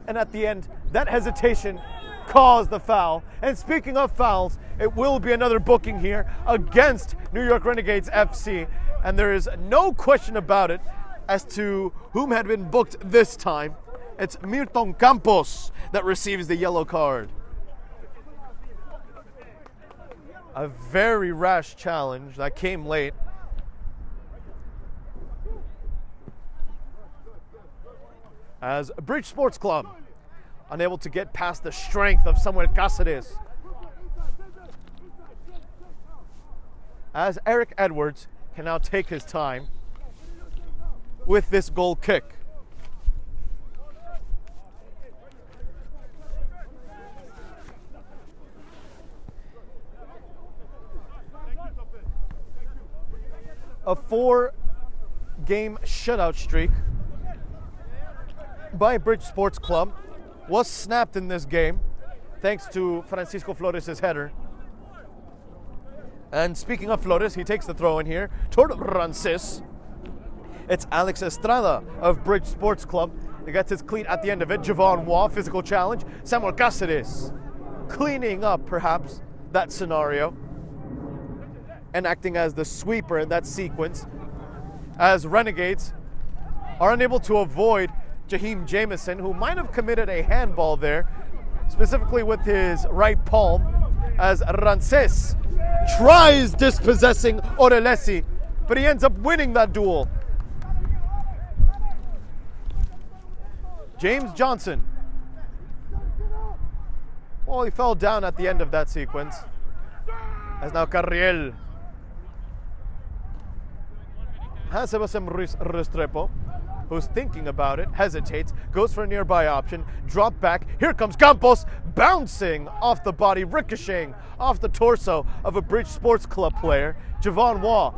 And at the end, that hesitation caused the foul. And speaking of fouls, it will be another booking here against New York Renegades FC. And there is no question about it as to whom had been booked this time. It's Milton Campos that receives the yellow card. A very rash challenge that came late. As Bridge Sports Club unable to get past the strength of Samuel Cáceres. As Eric Edwards can now take his time with this goal kick. A 4-game shutout streak by Bridge Sports Club was snapped in this game thanks to Francisco Flores' header. And speaking of Flores, he takes the throw in here toward Rances. It's Alex Estrada of Bridge Sports Club. He gets his cleat at the end of it. Javon Waugh, physical challenge. Samuel Cáceres cleaning up perhaps that scenario and acting as the sweeper in that sequence, as Renegades are unable to avoid Jaheim Jameson, who might have committed a handball there, specifically with his right palm, as Rances tries dispossessing Orelesi, but he ends up winning that duel. James Johnson. Well, he fell down at the end of that sequence. As now Carriel has Sebastian Ruiz Restrepo, who's thinking about it, hesitates, goes for a nearby option, drop back. Here comes Campos, bouncing off the body, ricocheting off the torso of a Bridge Sports Club player. Javon Waugh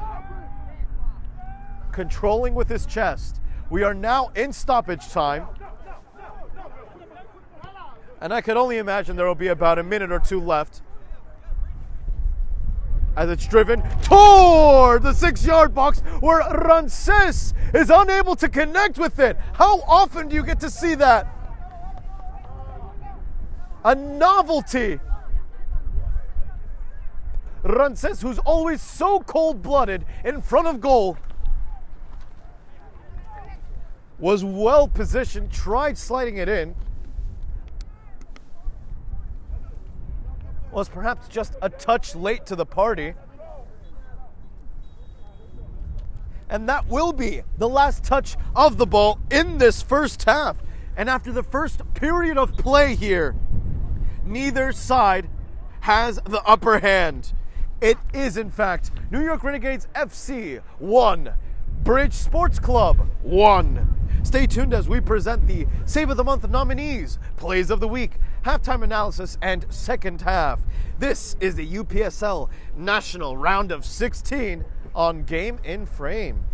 controlling with his chest. We are now in stoppage time. And I could only imagine there will be about a minute or two left as it's driven toward the 6-yard box where Rances is unable to connect with it. How often do you get to see that? A novelty. Rances, who's always so cold-blooded in front of goal, was well positioned, tried sliding it in, was perhaps just a touch late to the party. And that will be the last touch of the ball in this first half. And after the first period of play here, neither side has the upper hand. It is, in fact, New York Renegades FC 1, Bridge Sports Club 1. Stay tuned as we present the Save of the Month nominees, Plays of the Week, halftime analysis, and second half. This is the UPSL National Round of 16 on Game in Frame.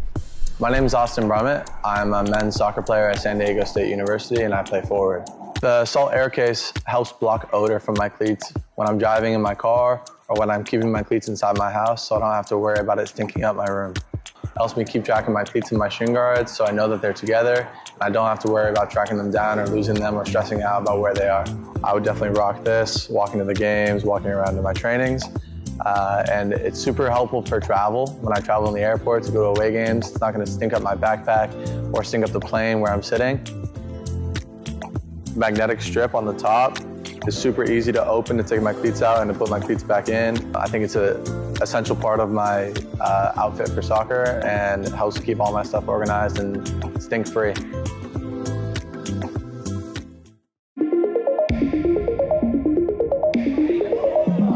My name is Austin Brummett. I'm a men's soccer player at San Diego State University, and I play forward. The Salt Air Case helps block odor from my cleats when I'm driving in my car or when I'm keeping my cleats inside my house, so I don't have to worry about it stinking up my room. It helps me keep track of my cleats and my shin guards so I know that they're together and I don't have to worry about tracking them down or losing them or stressing out about where they are. I would definitely rock this, walking to the games, walking around to my trainings, and it's super helpful for travel. When I travel in the airport to go to away games, it's not going to stink up my backpack or stink up the plane where I'm sitting. Magnetic strip on the top is super easy to open to take my cleats out and to put my cleats back in. I think it's an essential part of my outfit for soccer, and it helps keep all my stuff organized and stink-free.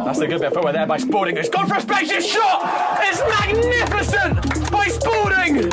That's a good bit of footwork there by Spalding. It's gone for a spaceship shot! It's magnificent by Spalding!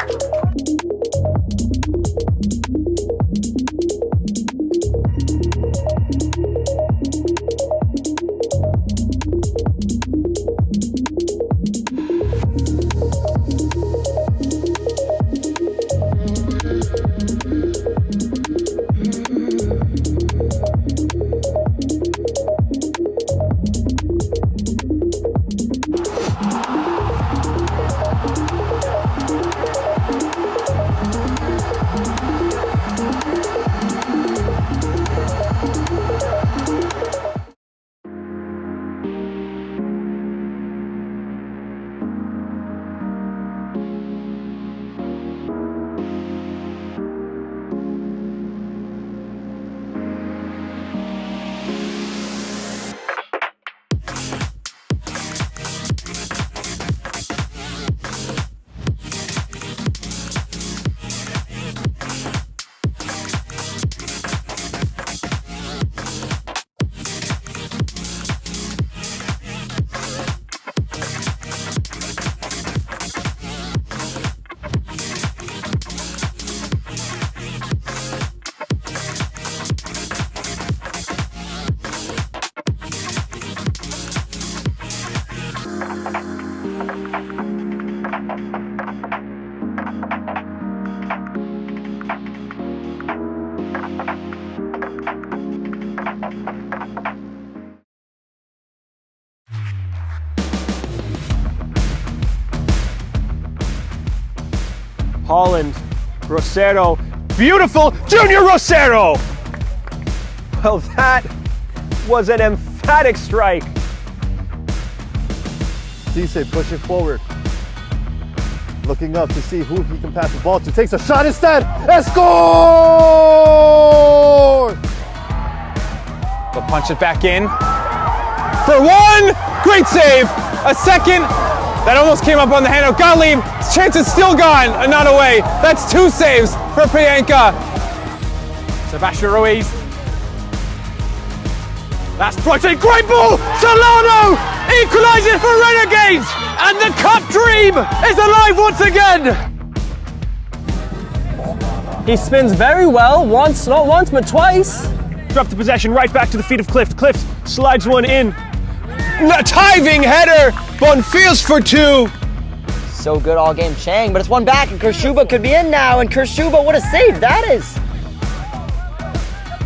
Holland, Rosero, beautiful Junior Rosero! Well, that was an emphatic strike. Cisse pushing forward, looking up to see who he can pass the ball to. Takes a shot instead and scores! They'll punch it back in. For one, great save. A second, that almost came up on the hand of Gottlieb. His chance is still gone, and not away. That's two saves for Pianka. Sebastian Ruiz. That's blocked in, great ball! Solano equalizes for Renegades! And the cup dream is alive once again! He spins very well, once, not once, but twice. Drop the possession right back to the feet of Clift. Clift slides one in. Diving header, Bonfils for two. So good all game, Chang, but it's one back, and Kershuba could be in now, and Kershuba, what a save that is!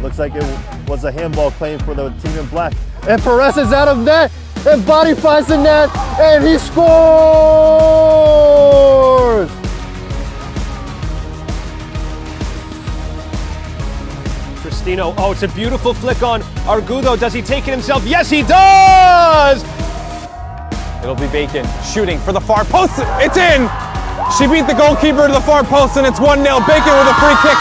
Looks like it was a handball claim for the team in black. And Perez is out of net, and Body finds the net, and he scores! Cristino, oh, it's a beautiful flick on Argudo. Does he take it himself? Yes, he does! It'll be Bacon shooting for the far post. It's in! She beat the goalkeeper to the far post, and it's 1-0. Bacon with a free kick.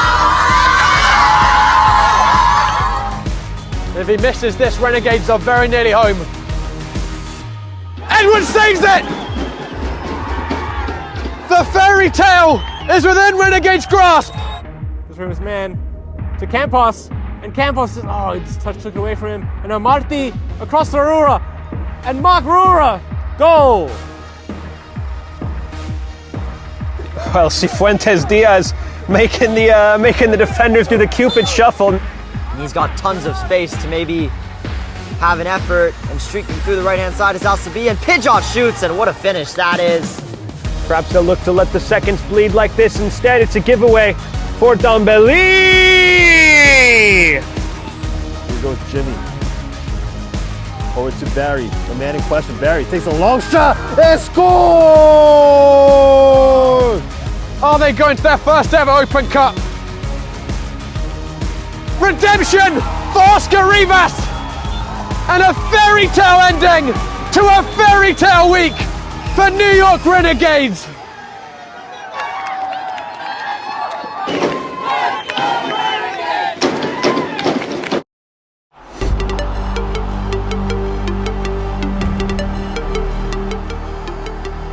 If he misses this, Renegades are very nearly home. Edward saves it! The fairy tale is within Renegades' grasp! This from his man to Campos, and Campos says, oh, he just took it away from him. And now Marti across to Rura, and Mark Rura, goal! Well, Cifuentes Diaz making the defenders do the Cupid shuffle. He's got tons of space to maybe have an effort, and streaking through the right-hand side is Alsabi, and Pidgeot shoots, and what a finish that is. Perhaps they'll look to let the seconds bleed like this. Instead, it's a giveaway for Dembele! Here goes Jimmy. Over to Barry, the man in question. Barry takes a long shot and scores! Are they going to their first ever Open Cup? Redemption for Oscar Rivas! And a fairy tale ending to a fairy tale week for New York Renegades.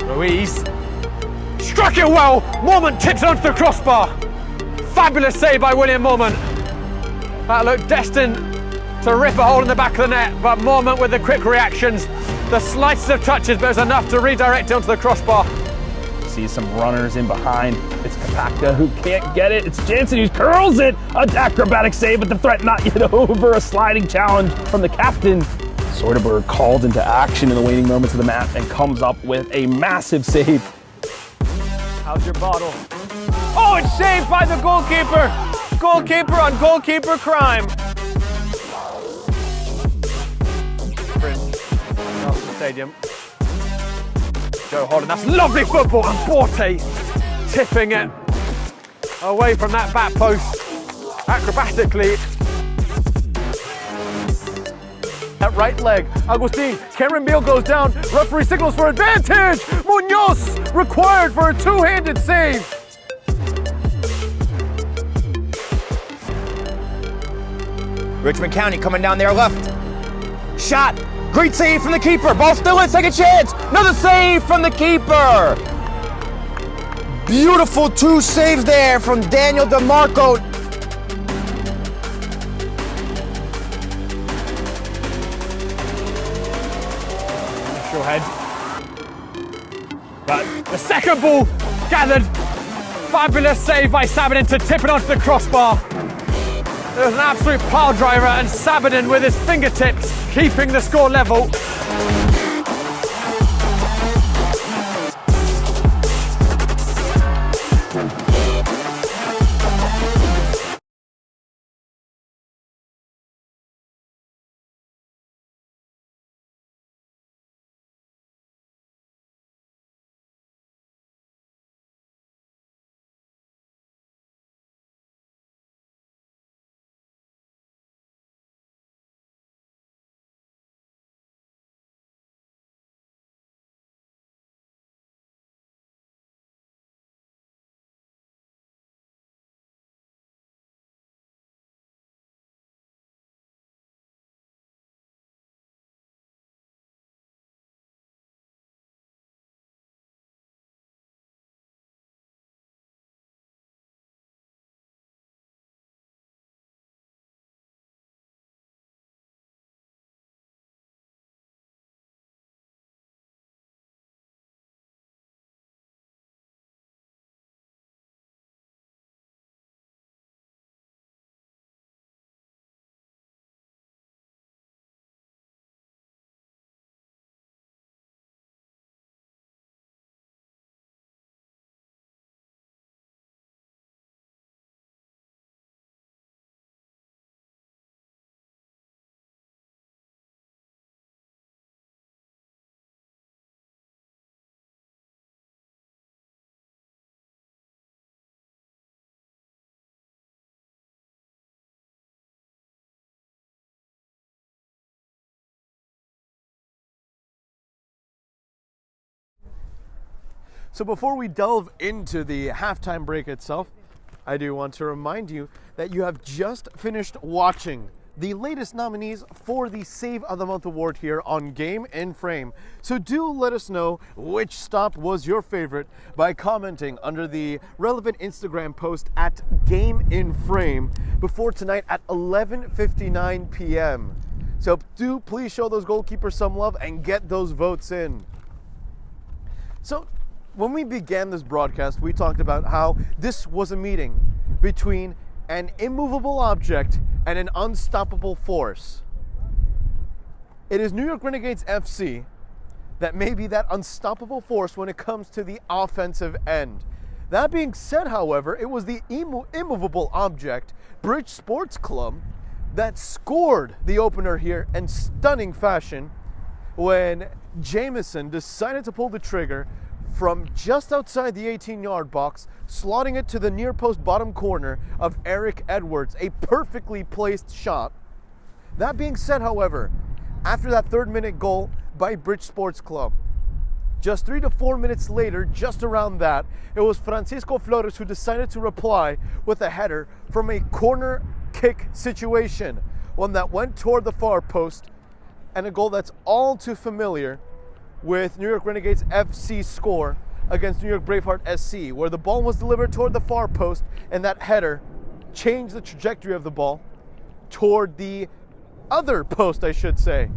Ruiz struck it well. Mormont tips it onto the crossbar. Fabulous save by William Mormont. That looked destined to rip a hole in the back of the net, but Mormont with the quick reactions, the slightest of touches, but it was enough to redirect it onto the crossbar. See some runners in behind. It's Kapaka who can't get it. It's Jansen who curls it. An acrobatic save, but the threat not yet over. A sliding challenge from the captain. Soderberg called into action in the waning moments of the match and comes up with a massive save. How's your bottle? Oh, it's saved by the goalkeeper. Goalkeeper on goalkeeper crime. Nelson Stadium. Joe Holland, that's lovely football, and Borte tipping it away from that back post acrobatically. That right leg, Agustin, Cameron Beal goes down, referee signals for advantage! Munoz required for a two-handed save! Richmond County coming down there left. Shot. Great save from the keeper. Ball still in, second chance. Another save from the keeper. Beautiful two saves there from Daniel DeMarco. Head. But the second ball gathered. Fabulous save by Sabinin to tip it onto the crossbar. There was an absolute pile driver, and Sabinin with his fingertips keeping the score level. So before we delve into the halftime break itself, I do want to remind you that you have just finished watching the latest nominees for the Save of the Month award here on Game in Frame. So do let us know which stop was your favorite by commenting under the relevant Instagram post at Game in Frame before tonight at 11:59 p.m. So do please show those goalkeepers some love and get those votes in. So when we began this broadcast, we talked about how this was a meeting between an immovable object and an unstoppable force. It is New York Renegades FC that may be that unstoppable force when it comes to the offensive end. That being said, however, it was the immovable object, Bridge Sports Club, that scored the opener here in stunning fashion when Jameson decided to pull the trigger from just outside the 18-yard box, slotting it to the near post bottom corner of Eric Edwards, a perfectly placed shot. That being said, however, after that third-minute goal, by Bridge Sports Club. Just 3 to 4 minutes later, just around that, it was Francisco Flores who decided to reply with a header from a corner kick situation, one that went toward the far post, and a goal that's all too familiar with New York Renegades FC score against New York Braveheart SC, where the ball was delivered toward the far post, and that header changed the trajectory of the ball toward the other post, I should say.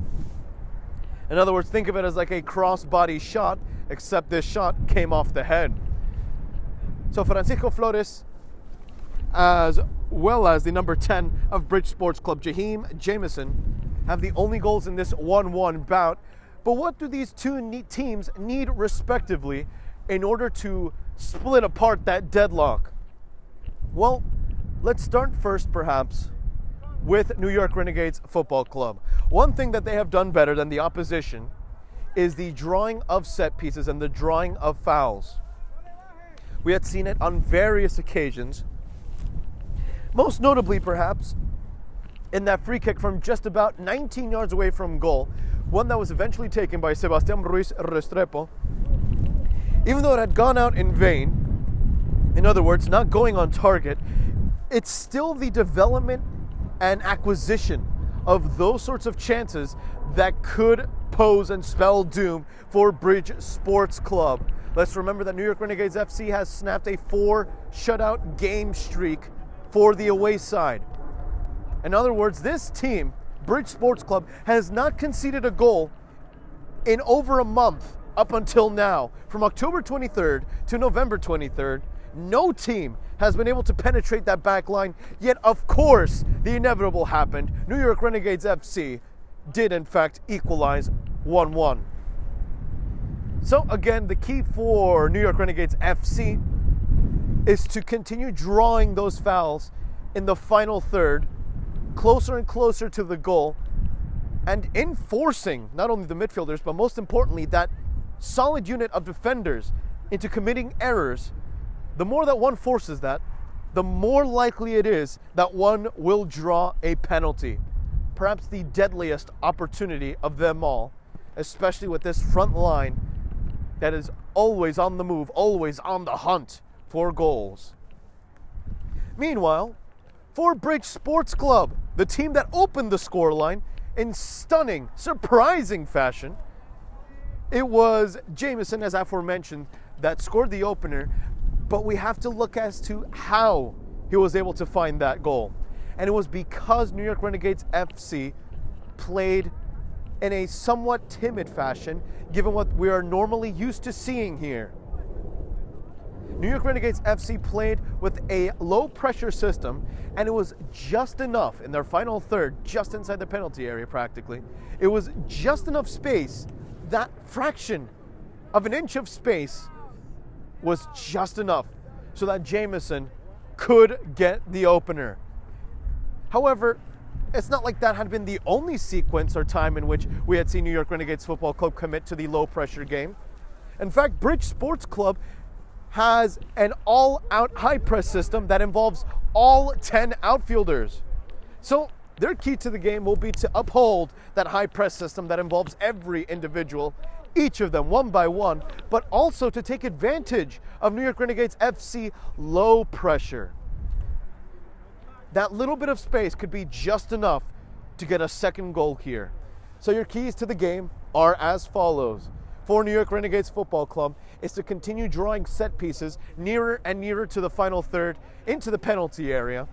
In other words, think of it as like a cross-body shot, except this shot came off the head. So Francisco Flores, as well as the number 10 of Bridge Sports Club, Jaheim Jameson, have the only goals in this 1-1 bout. But what do these two teams need respectively in order to split apart that deadlock? Well, let's start first perhaps with New York Renegades Football Club. One thing that they have done better than the opposition is the drawing of set pieces and the drawing of fouls. We had seen it on various occasions, most notably perhaps in that free kick from just about 19 yards away from goal, one that was eventually taken by Sebastián Ruiz Restrepo. Even though it had gone out in vain, in other words, not going on target, it's still the development and acquisition of those sorts of chances that could pose and spell doom for Bridge Sports Club. Let's remember that New York Renegades FC has snapped a 4 shutout game streak for the away side. In other words, this team, Bridge Sports Club, has not conceded a goal in over a month up until now. From October 23rd to November 23rd, no team has been able to penetrate that back line, yet of course the inevitable happened. New York Renegades FC did in fact equalize 1-1. So again, the key for New York Renegades FC is to continue drawing those fouls in the final third, closer and closer to the goal, and enforcing not only the midfielders, but most importantly, that solid unit of defenders into committing errors. The more that one forces that, the more likely it is that one will draw a penalty. Perhaps the deadliest opportunity of them all, especially with this front line that is always on the move, always on the hunt for goals. Meanwhile, for Bridge Sports Club, the team that opened the scoreline in stunning, surprising fashion, it was Jameson, as aforementioned, that scored the opener. But we have to look as to how he was able to find that goal. And it was because New York Renegades FC played in a somewhat timid fashion, given what we are normally used to seeing here. New York Renegades FC played with a low pressure system, and it was just enough in their final third, just inside the penalty area practically. It was just enough space, that fraction of an inch of space was just enough so that Jameson could get the opener. However, it's not like that had been the only sequence or time in which we had seen New York Renegades Football Club commit to the low pressure game. In fact, Bridge Sports Club has an all-out high press system that involves all 10 outfielders. So their key to the game will be to uphold that high press system that involves every individual, each of them one by one, but also to take advantage of New York Renegades FC low pressure. That little bit of space could be just enough to get a second goal here. So your keys to the game are as follows. For New York Renegades Football Club is to continue drawing set pieces nearer and nearer to the final third into the penalty area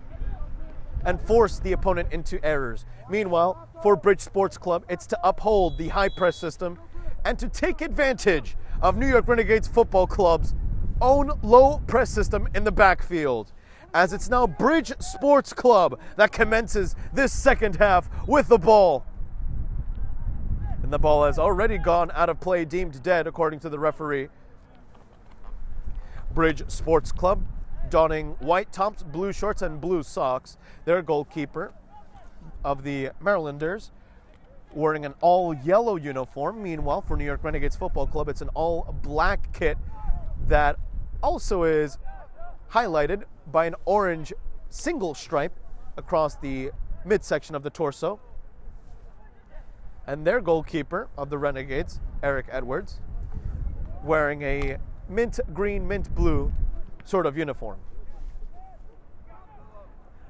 and force the opponent into errors. Meanwhile, for Bridge Sports Club, it's to uphold the high press system and to take advantage of New York Renegades Football Club's own low press system in the backfield, as it's now Bridge Sports Club that commences this second half with the ball. And the ball has already gone out of play, deemed dead according to the referee. Bridge Sports Club donning white tops, blue shorts, and blue socks. Their goalkeeper of the Marylanders wearing an all-yellow uniform. Meanwhile, for New York Renegades Football Club, it's an all-black kit that also is highlighted by an orange single stripe across the midsection of the torso. And their goalkeeper of the Renegades, Eric Edwards, wearing a mint green, mint blue sort of uniform.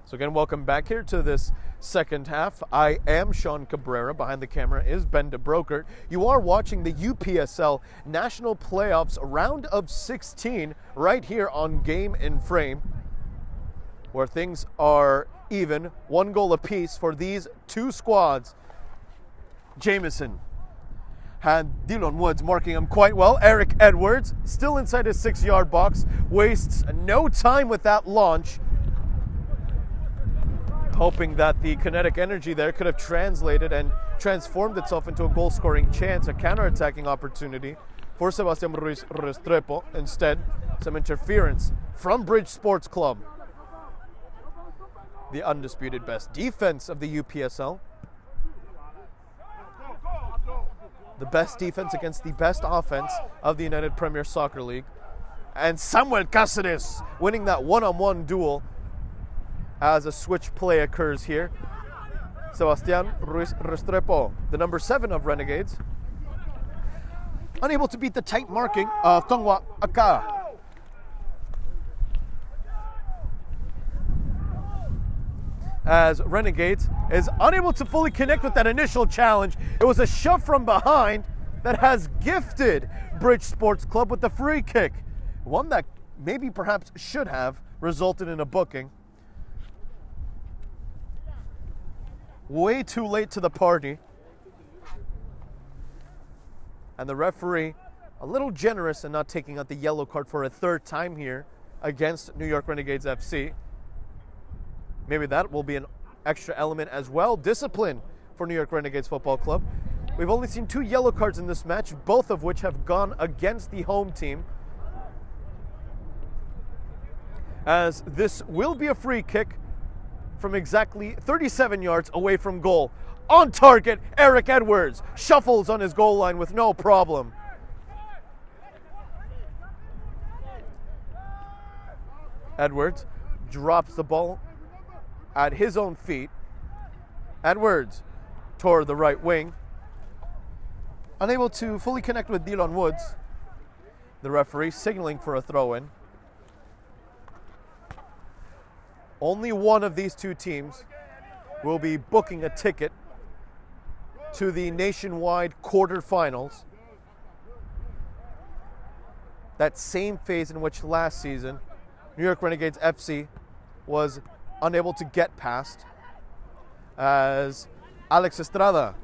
So again, welcome back here to this second half. I am Sean Cabrera. Behind the camera is Ben DeBrokert. You are watching the UPSL National Playoffs round of 16 right here on Game in Frame, where things are even, 1 goal apiece for these two squads. Jameson had Dylan Woods marking him quite well. Eric Edwards, still inside his 6-yard box, wastes no time with that launch, hoping that the kinetic energy there could have translated and transformed itself into a goal-scoring chance, a counter-attacking opportunity for Sebastian Ruiz Restrepo. Instead, some interference from Bridge Sports Club. The undisputed best defense of the UPSL. The best defense against the best offense of the United Premier Soccer League. And Samuel Cáceres winning that one-on-one duel as a switch play occurs here. Sebastian Ruiz Restrepo, the number 7 of Renegades, unable to beat the tight marking of Tongwa Aka. As Renegades is unable to fully connect with that initial challenge. It was a shove from behind that has gifted Bridge Sports Club with the free kick. One that maybe perhaps should have resulted in a booking. Way too late to the party. And the referee a little generous in not taking out the yellow card for a third time here against New York Renegades FC. Maybe that will be an extra element as well. Discipline for New York Renegades Football Club. We've only seen 2 yellow cards in this match, both of which have gone against the home team. As this will be a free kick from exactly 37 yards away from goal. On target, Eric Edwards shuffles on his goal line with no problem. Edwards drops the ball at his own feet. Edwards toward the right wing. Unable to fully connect with Dylan Woods. The referee signaling for a throw-in. Only one of these two teams will be booking a ticket to the nationwide quarterfinals. That same phase in which last season New York Renegades FC was unable to get past, as Alex Estrada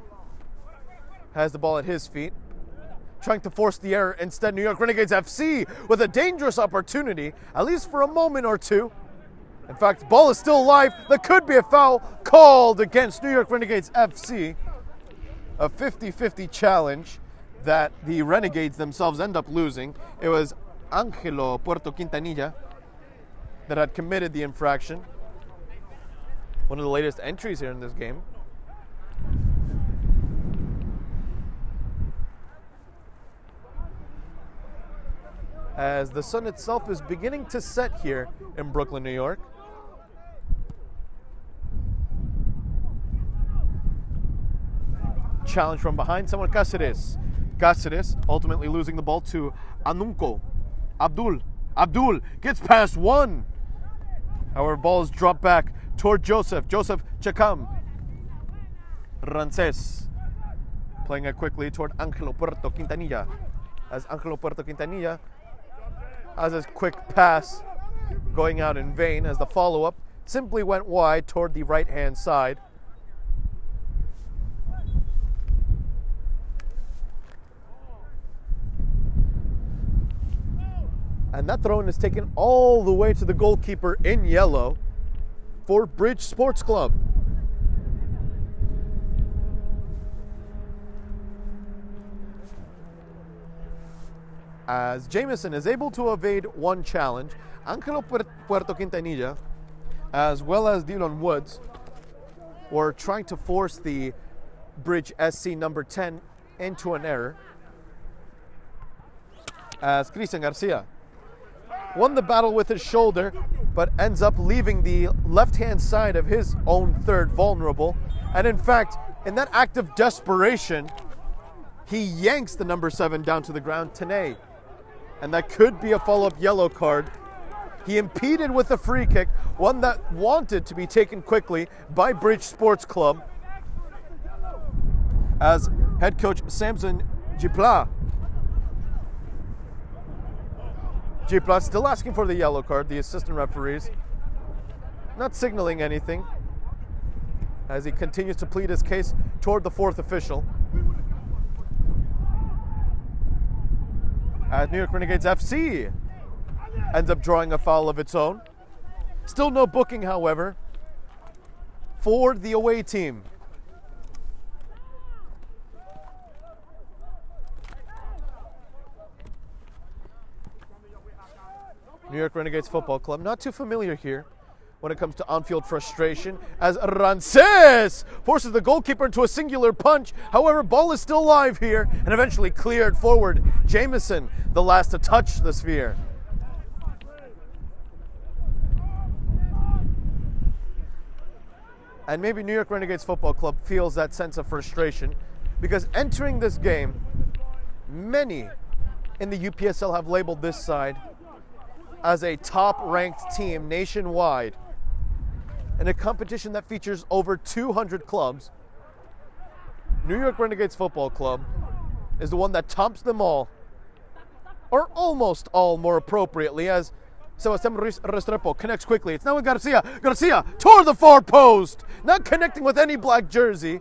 has the ball at his feet, trying to force the error. Instead, New York Renegades FC with a dangerous opportunity, at least for a moment or two. In fact, ball is still alive. There could be a foul called against New York Renegades FC. A 50-50 challenge that the Renegades themselves end up losing. It was Angelo Puerto Quintanilla that had committed the infraction. One of the latest entries here in this game. As the sun itself is beginning to set here in Brooklyn, New York. Challenge from behind, Samuel Cáceres. Cáceres ultimately losing the ball to Anunco. Abdul gets past one. However, ball is dropped back toward Joseph Chacam. Rances playing it quickly toward Angelo Puerto Quintanilla. As Angelo Puerto Quintanilla has his quick pass going out in vain, as the follow-up simply went wide toward the right-hand side. And that throw-in is taken all the way to the goalkeeper in yellow for Bridge Sports Club. As Jameson is able to evade one challenge, Angelo Puerto Quintanilla, as well as Dylan Woods, were trying to force the Bridge SC number 10 into an error. As Cristian Garcia won the battle with his shoulder, but ends up leaving the left-hand side of his own third vulnerable. And in fact, in that act of desperation, he yanks the number 7 down to the ground, Tenay. And that could be a follow-up yellow card. He impeded with a free kick, one that wanted to be taken quickly by Bridge Sports Club, as head coach Samson Gipla still asking for the yellow card, the assistant referees not signaling anything as he continues to plead his case toward the 4th official. As New York Renegades FC ends up drawing a foul of its own. Still no booking, however, for the away team. New York Renegades Football Club, not too familiar here when it comes to on-field frustration, as Rances forces the goalkeeper into a singular punch. However, ball is still live here and eventually cleared forward. Jameson, the last to touch the sphere. And maybe New York Renegades Football Club feels that sense of frustration because entering this game, many in the UPSL have labeled this side as a top-ranked team nationwide in a competition that features over 200 clubs. New York Renegades Football Club is the one that tops them all, or almost all more appropriately, as Sebastián Restrepo connects quickly. It's now with Garcia. Garcia toward the far post, not connecting with any black jersey.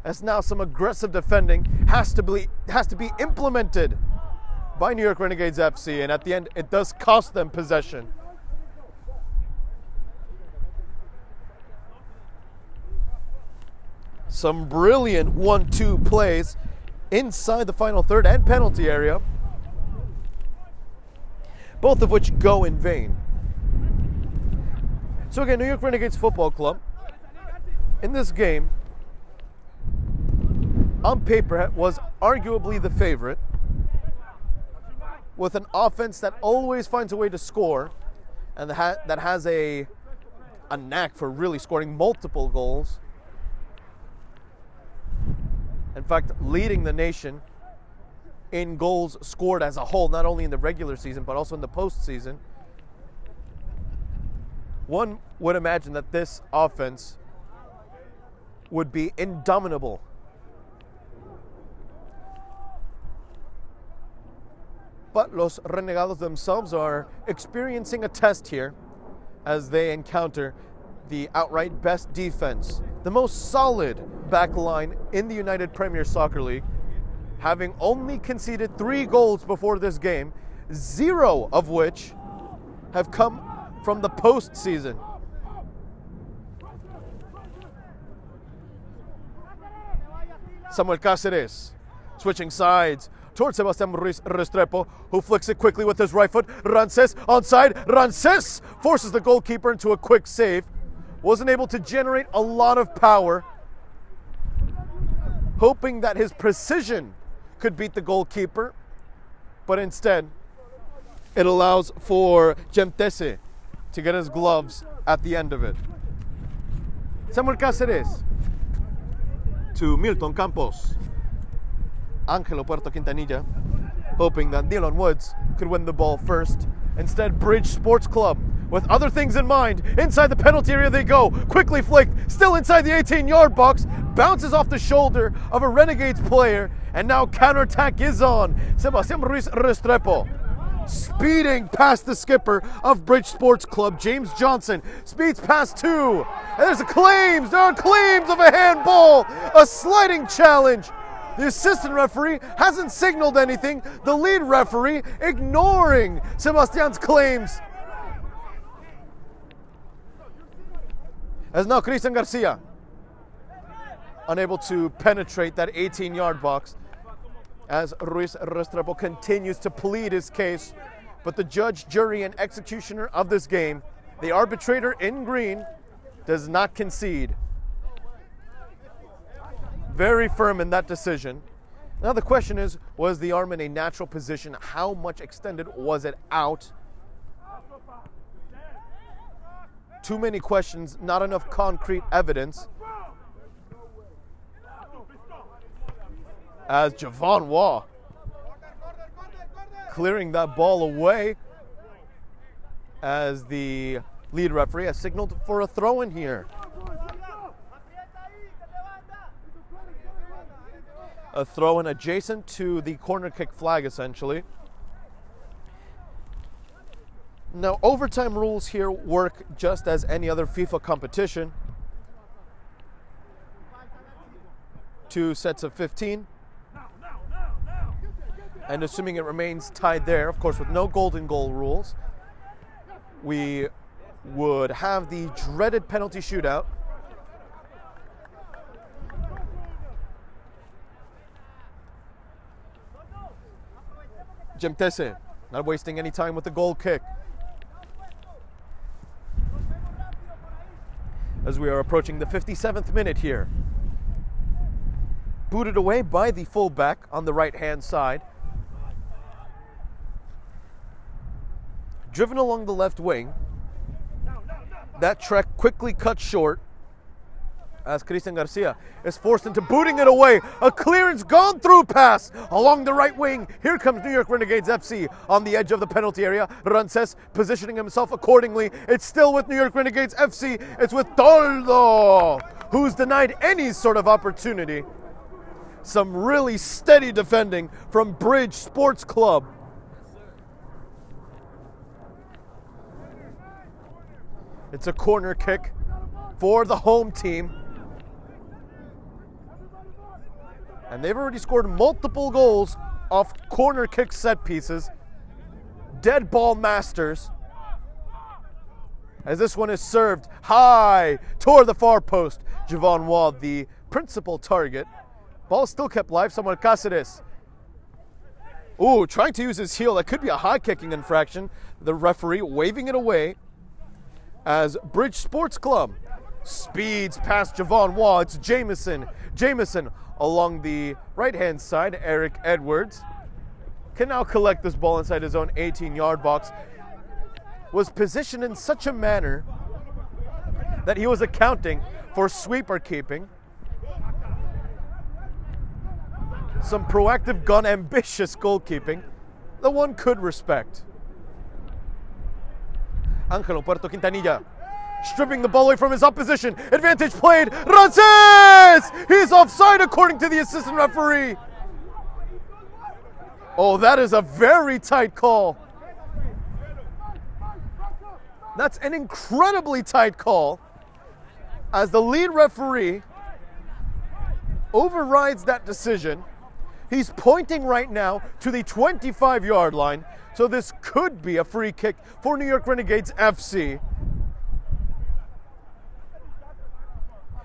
As now some aggressive defending has to be implemented by New York Renegades FC, and at the end it does cost them possession. Some brilliant 1-2 plays inside the final third and penalty area, both of which go in vain. So again, New York Renegades Football Club, in this game, on paper, was arguably the favorite, with an offense that always finds a way to score and that has a knack for really scoring multiple goals. In fact, leading the nation in goals scored as a whole, not only in the regular season, but also in the postseason. One would imagine that this offense would be indomitable. But Los Renegados themselves are experiencing a test here as they encounter the outright best defense, the most solid back line in the United Premier Soccer League, having only conceded 3 goals before this game, 0 of which have come from the postseason. Samuel Cáceres switching sides towards Sebastián Restrepo, who flicks it quickly with his right foot. Rances onside. Rances forces the goalkeeper into a quick save. Wasn't able to generate a lot of power, hoping that his precision could beat the goalkeeper, but instead it allows for Gentese to get his gloves at the end of it. Samuel Cáceres to Milton Campos. Angelo Puerto Quintanilla, hoping that Dylan Woods could win the ball first. Instead, Bridge Sports Club, with other things in mind, inside the penalty area they go. Quickly flicked, still inside the 18-yard box, bounces off the shoulder of a Renegades player, and now counterattack is on. Sebastián Restrepo speeding past the skipper of Bridge Sports Club, James Johnson, speeds past 2. And there are claims of a handball, a sliding challenge. The assistant referee hasn't signaled anything. The lead referee ignoring Sebastián's claims. As now Cristian Garcia, unable to penetrate that 18-yard box, as Ruiz Restrepo continues to plead his case. But the judge, jury, and executioner of this game, the arbitrator in green, does not concede. Very firm in that decision. Now the question is, was the arm in a natural position? How much extended was it out? Too many questions, not enough concrete evidence. as Javon Waugh clearing that ball away as the lead referee has signaled for a throw-in here. A throw-in adjacent to the corner kick flag, essentially. Now, overtime rules here work just as any other FIFA competition. 2 sets of 15. And assuming it remains tied there, of course, with no golden goal rules, we would have the dreaded penalty shootout. Jemtese not wasting any time with the goal kick. As we are approaching the 57th minute here. Booted away by the fullback on the right-hand side. Driven along the left wing. That trek quickly cut short as Cristian Garcia is forced into booting it away. A clearance gone through pass along the right wing. Here comes New York Renegades FC on the edge of the penalty area. Rances positioning himself accordingly. It's still with New York Renegades FC. It's with Toldo, who's denied any sort of opportunity. Some really steady defending from Bridge Sports Club. It's a corner kick for the home team. And they've already scored multiple goals off corner kick set pieces. Dead ball masters. As this one is served high toward the far post. Javon Waugh, the principal target. Ball still kept live. Samuel Cáceres. Ooh, trying to use his heel. That could be a high kicking infraction. The referee waving it away. As Bridge Sports Club speeds past Javon Waugh. It's Jameson. Jameson along the right-hand side. Eric Edwards can now collect this ball inside his own 18-yard box. Was positioned in such a manner that he was accounting for sweeper keeping. Some proactive, gun ambitious goalkeeping that one could respect. Angelo Puerto Quintanilla stripping the ball away from his opposition. Advantage played. Rances! He's offside according to the assistant referee. Oh, that is a very tight call. That's an incredibly tight call as the lead referee overrides that decision. He's pointing right now to the 25-yard line. So this could be a free kick for New York Renegades FC.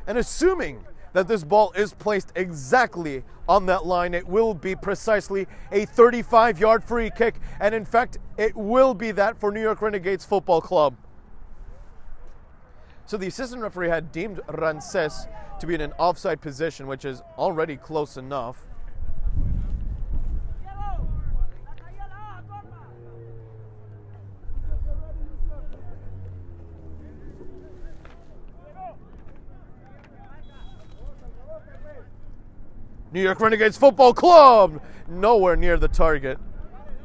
And assuming that this ball is placed exactly on that line, it will be precisely a 35-yard free kick. And in fact, it will be that for New York Renegades Football Club. So the assistant referee had deemed Rances to be in an offside position, which is already close enough. New York Renegades Football Club, nowhere near the target.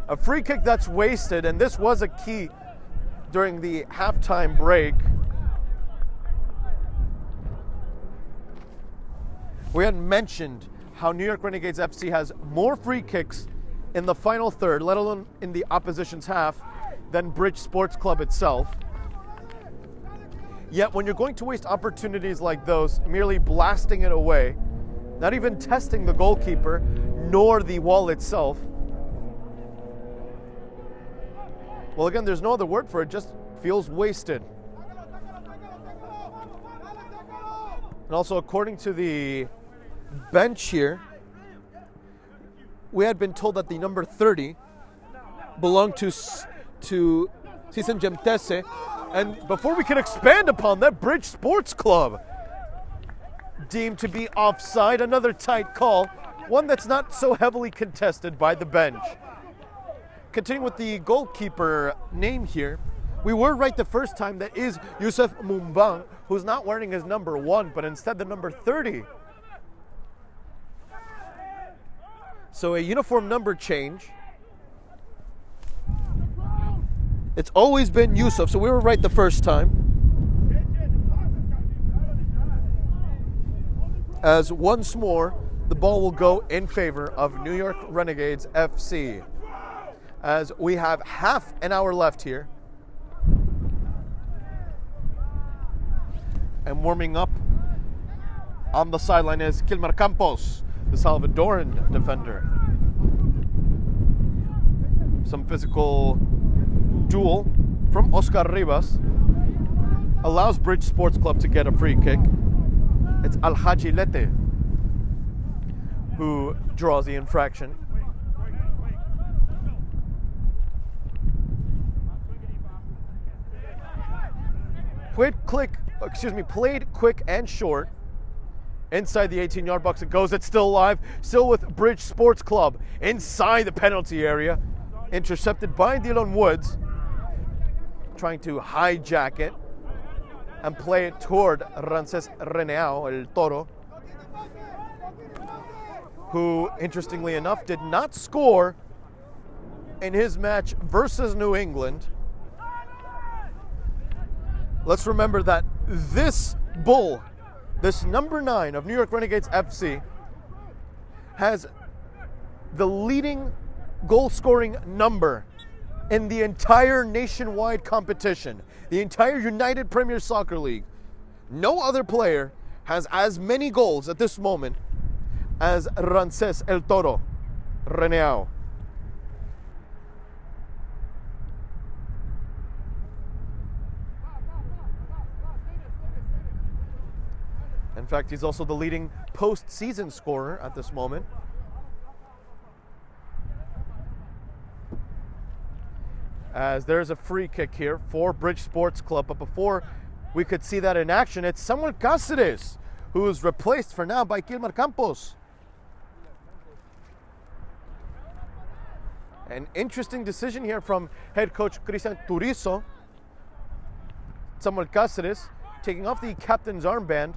A free kick that's wasted, and this was a key during the halftime break. We had mentioned how New York Renegades FC has more free kicks in the final third, let alone in the opposition's half, than Bridge Sports Club itself. Yet when you're going to waste opportunities like those, merely blasting it away, not even testing the goalkeeper, nor the wall itself. Well, again, there's no other word for it, just feels wasted. And also, according to the bench here, we had been told that the number 30 belonged to Cisen Jemtese. And before we can expand upon that, Bridge Sports Club deemed to be offside. Another tight call, one that's not so heavily contested by the bench. Continuing with the goalkeeper name here, we were right the first time. That is Youssef Mumbang, who's not wearing his number 1, but instead the number 30. So a uniform number change. It's always been Yusuf, so we were right the first time. As once more, the ball will go in favor of New York Renegades FC. As we have half an hour left here. And warming up on the sideline is Kilmer Campos, the Salvadoran defender. Some physical duel from Oscar Rivas allows Bridge Sports Club to get a free kick. It's Alhaji Lete who draws the infraction. Played quick and short. Inside the 18-yard box it goes. It's still alive. Still with Bridge Sports Club inside the penalty area. Intercepted by Dylan Woods. Trying to hijack it and play it toward Ramses Reneao, El Toro, who, interestingly enough, did not score in his match versus New England. Let's remember that this bull, this number 9 of New York Renegades FC, has the leading goal-scoring number in the entire nationwide competition, the entire United Premier Soccer League. No other player has as many goals at this moment as Ramses El Toro Reneao. In fact, he's also the leading postseason scorer at this moment. As there's a free kick here for Bridge Sports Club, but before we could see that in action, it's Samuel Cáceres, who is replaced for now by Kilmer Campos. An interesting decision here from head coach Cristian Turizo. Samuel Cáceres taking off the captain's armband.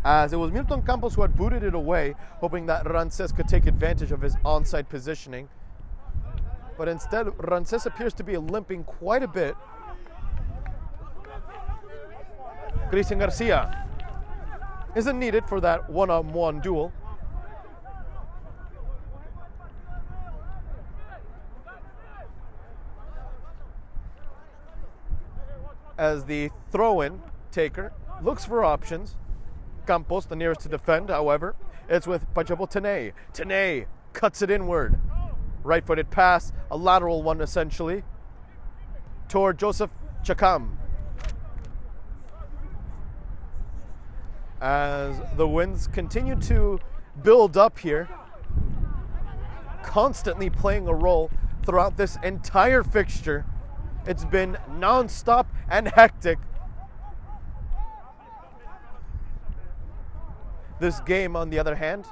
As it was Milton Campos who had booted it away, hoping that Ramses could take advantage of his onside positioning. But instead, Ramses appears to be limping quite a bit. Christian Garcia isn't needed for that one-on-one duel. As the throw-in taker looks for options. Campos, the nearest to defend, however, it's with Pachapo Tenay. Tenay cuts it inward. Right-footed pass, a lateral one essentially, toward Joseph Chakam. As the winds continue to build up here, constantly playing a role throughout this entire fixture. It's been non-stop and hectic. This game, on the other hand,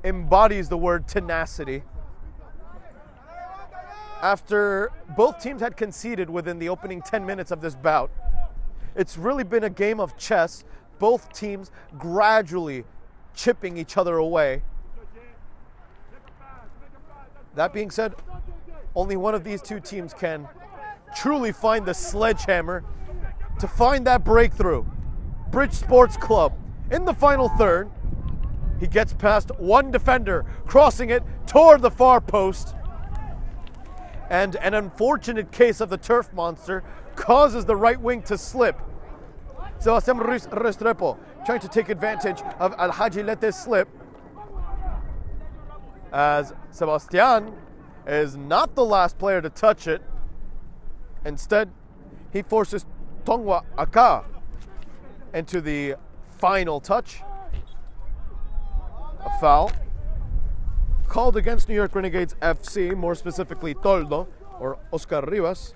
embodies the word tenacity. After both teams had conceded within the opening 10 minutes of this bout, it's really been a game of chess, both teams gradually chipping each other away. That being said, only one of these two teams can truly find the sledgehammer to find that breakthrough. Bridge Sports Club. In the final third, he gets past one defender, crossing it toward the far post. And an unfortunate case of the turf monster causes the right wing to slip. Sebastian Ruiz Restrepo trying to take advantage of Alhaji Lete's slip. As Sebastian is not the last player to touch it. Instead, he forces Tongwa Aka into the final touch. A foul called against New York Renegades FC, more specifically Toldo or Oscar Rivas.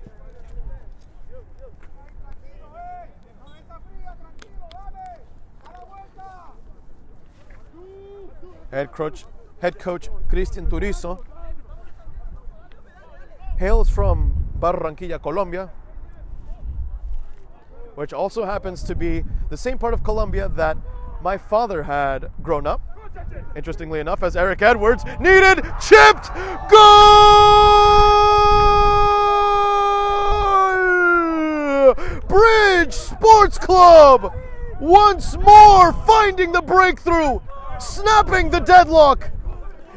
Head coach Cristian Turizo hails from Barranquilla, Colombia. which also happens to be the same part of Colombia that my father had grown up. Interestingly enough, as Eric Edwards needed, chipped, goal! Bridge Sports Club once more finding the breakthrough, snapping the deadlock.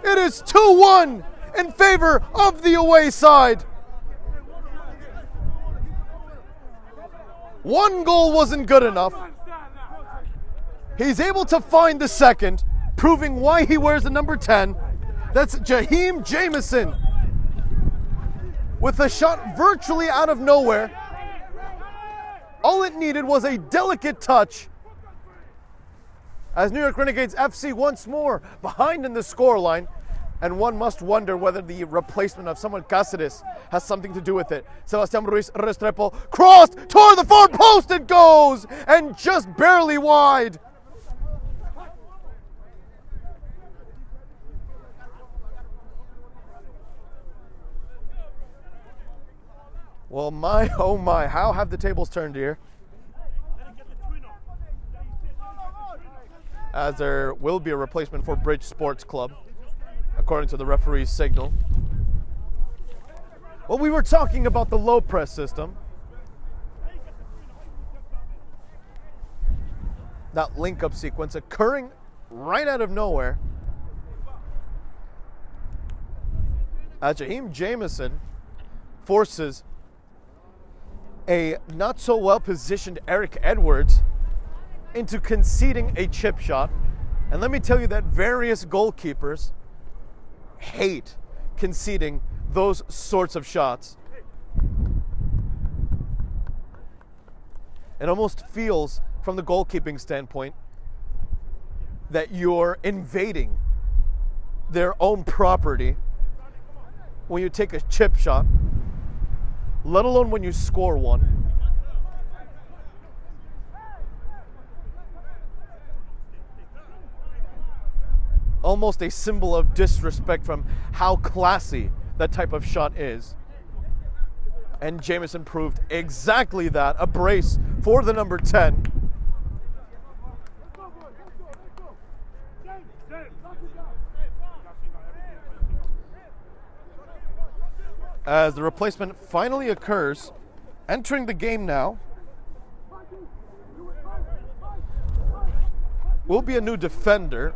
It is 2-1 in favor of the away side. One goal wasn't good enough. He's able to find the second, proving why he wears the number 10. That's Jaheim Jamison with a shot virtually out of nowhere. All it needed was a delicate touch as New York Renegades FC once more behind in the scoreline. And one must wonder whether the replacement of someone Cáceres has something to do with it. Sebastián Ruiz Restrepo crossed toward the far post, it goes, and just barely wide. Well, my, oh my, how have the tables turned here? As there will be a replacement for Bridge Sports Club, according to the referee's signal. Well, we were talking about the low press system. That link-up sequence occurring right out of nowhere. As Jaheim Jamison forces a not so well positioned Eric Edwards into conceding a chip shot. And let me tell you that various goalkeepers hate conceding those sorts of shots. It almost feels, from the goalkeeping standpoint, that you're invading their own property when you take a chip shot, let alone when you score one. Almost a symbol of disrespect from how classy that type of shot is. And Jamison proved exactly that. A brace for the number 10. As the replacement finally occurs, entering the game now will be a new defender.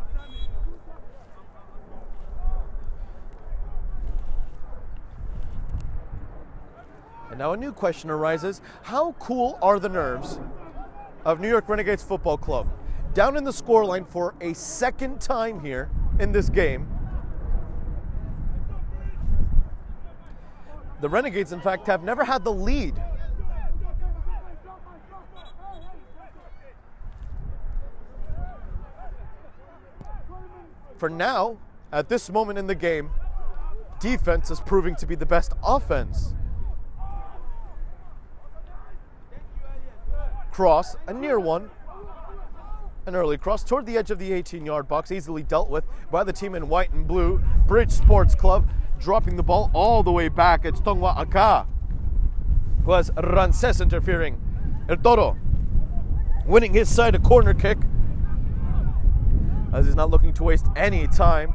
And now a new question arises. How cool are the nerves of New York Renegades Football Club? Down in the scoreline for a second time here in this game. The Renegades, in fact, have never had the lead. For now, at this moment in the game, defense is proving to be the best offense. Cross, a near one. An early cross toward the edge of the 18-yard box, easily dealt with by the team in white and blue. Bridge Sports Club dropping the ball all the way back. It's Tongwa Aka, who has Rances interfering. El Toro winning his side a corner kick, as he's not looking to waste any time,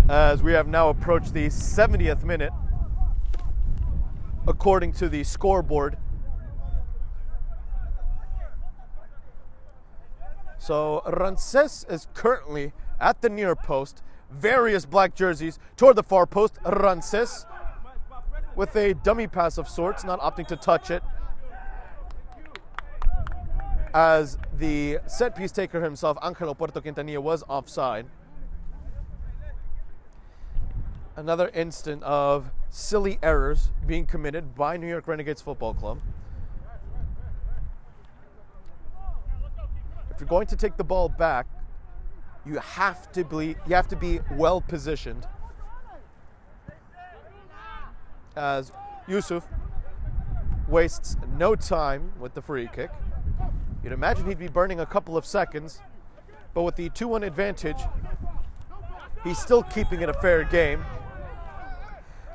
as we have now approached the 70th minute according to the scoreboard. So Rances is currently at the near post. Various black jerseys toward the far post. Rances with a dummy pass of sorts, not opting to touch it, as the set piece taker himself, Angelo Puerto Quintanilla, was offside. Another instant of silly errors being committed by New York Renegades Football Club. If you're going to take the ball back, you have to be well positioned. As Yusuf wastes no time with the free kick. You'd imagine he'd be burning a couple of seconds, but with the 2-1 advantage, he's still keeping it a fair game.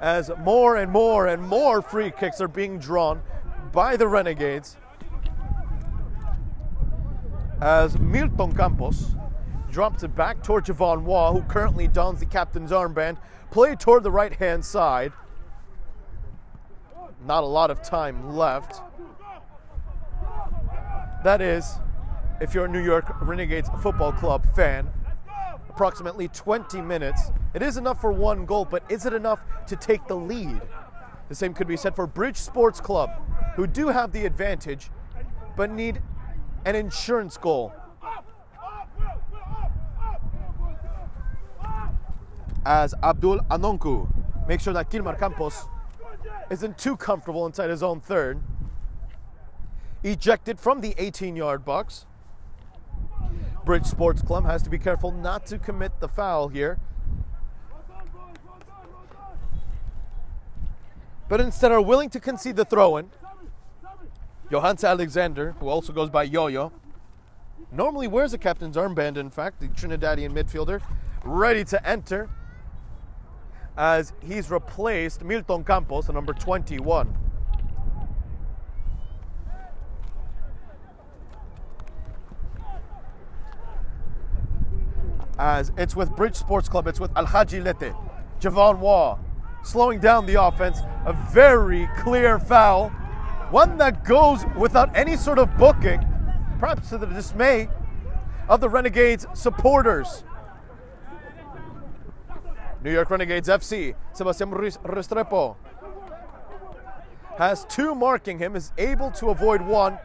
As more and more and more free kicks are being drawn by the Renegades as Milton Campos drops it back toward Javon Waugh, who currently dons the captain's armband, played toward the right-hand side. Not a lot of time left. That is, if you're a New York Renegades Football Club fan, approximately 20 minutes. It is enough for one goal, but is it enough to take the lead? The same could be said for Bridge Sports Club, who do have the advantage, but need an insurance goal. As Abdul Anonku makes sure that Gilmar Campos isn't too comfortable inside his own third. Ejected from the 18-yard box. Bridge Sports Club has to be careful not to commit the foul here, but instead are willing to concede the throw-in. Johannes Alexander, who also goes by Yo-Yo, normally wears a captain's armband, in fact, the Trinidadian midfielder, ready to enter as he's replaced Milton Campos, the number 21. As it's with Bridge Sports Club, it's with Alhaji Lete, Javon Waugh, slowing down the offense. A very clear foul, one that goes without any sort of booking, perhaps to the dismay of the Renegades supporters. New York Renegades FC, Sebastian Ruiz Restrepo has two marking him, is able to avoid one.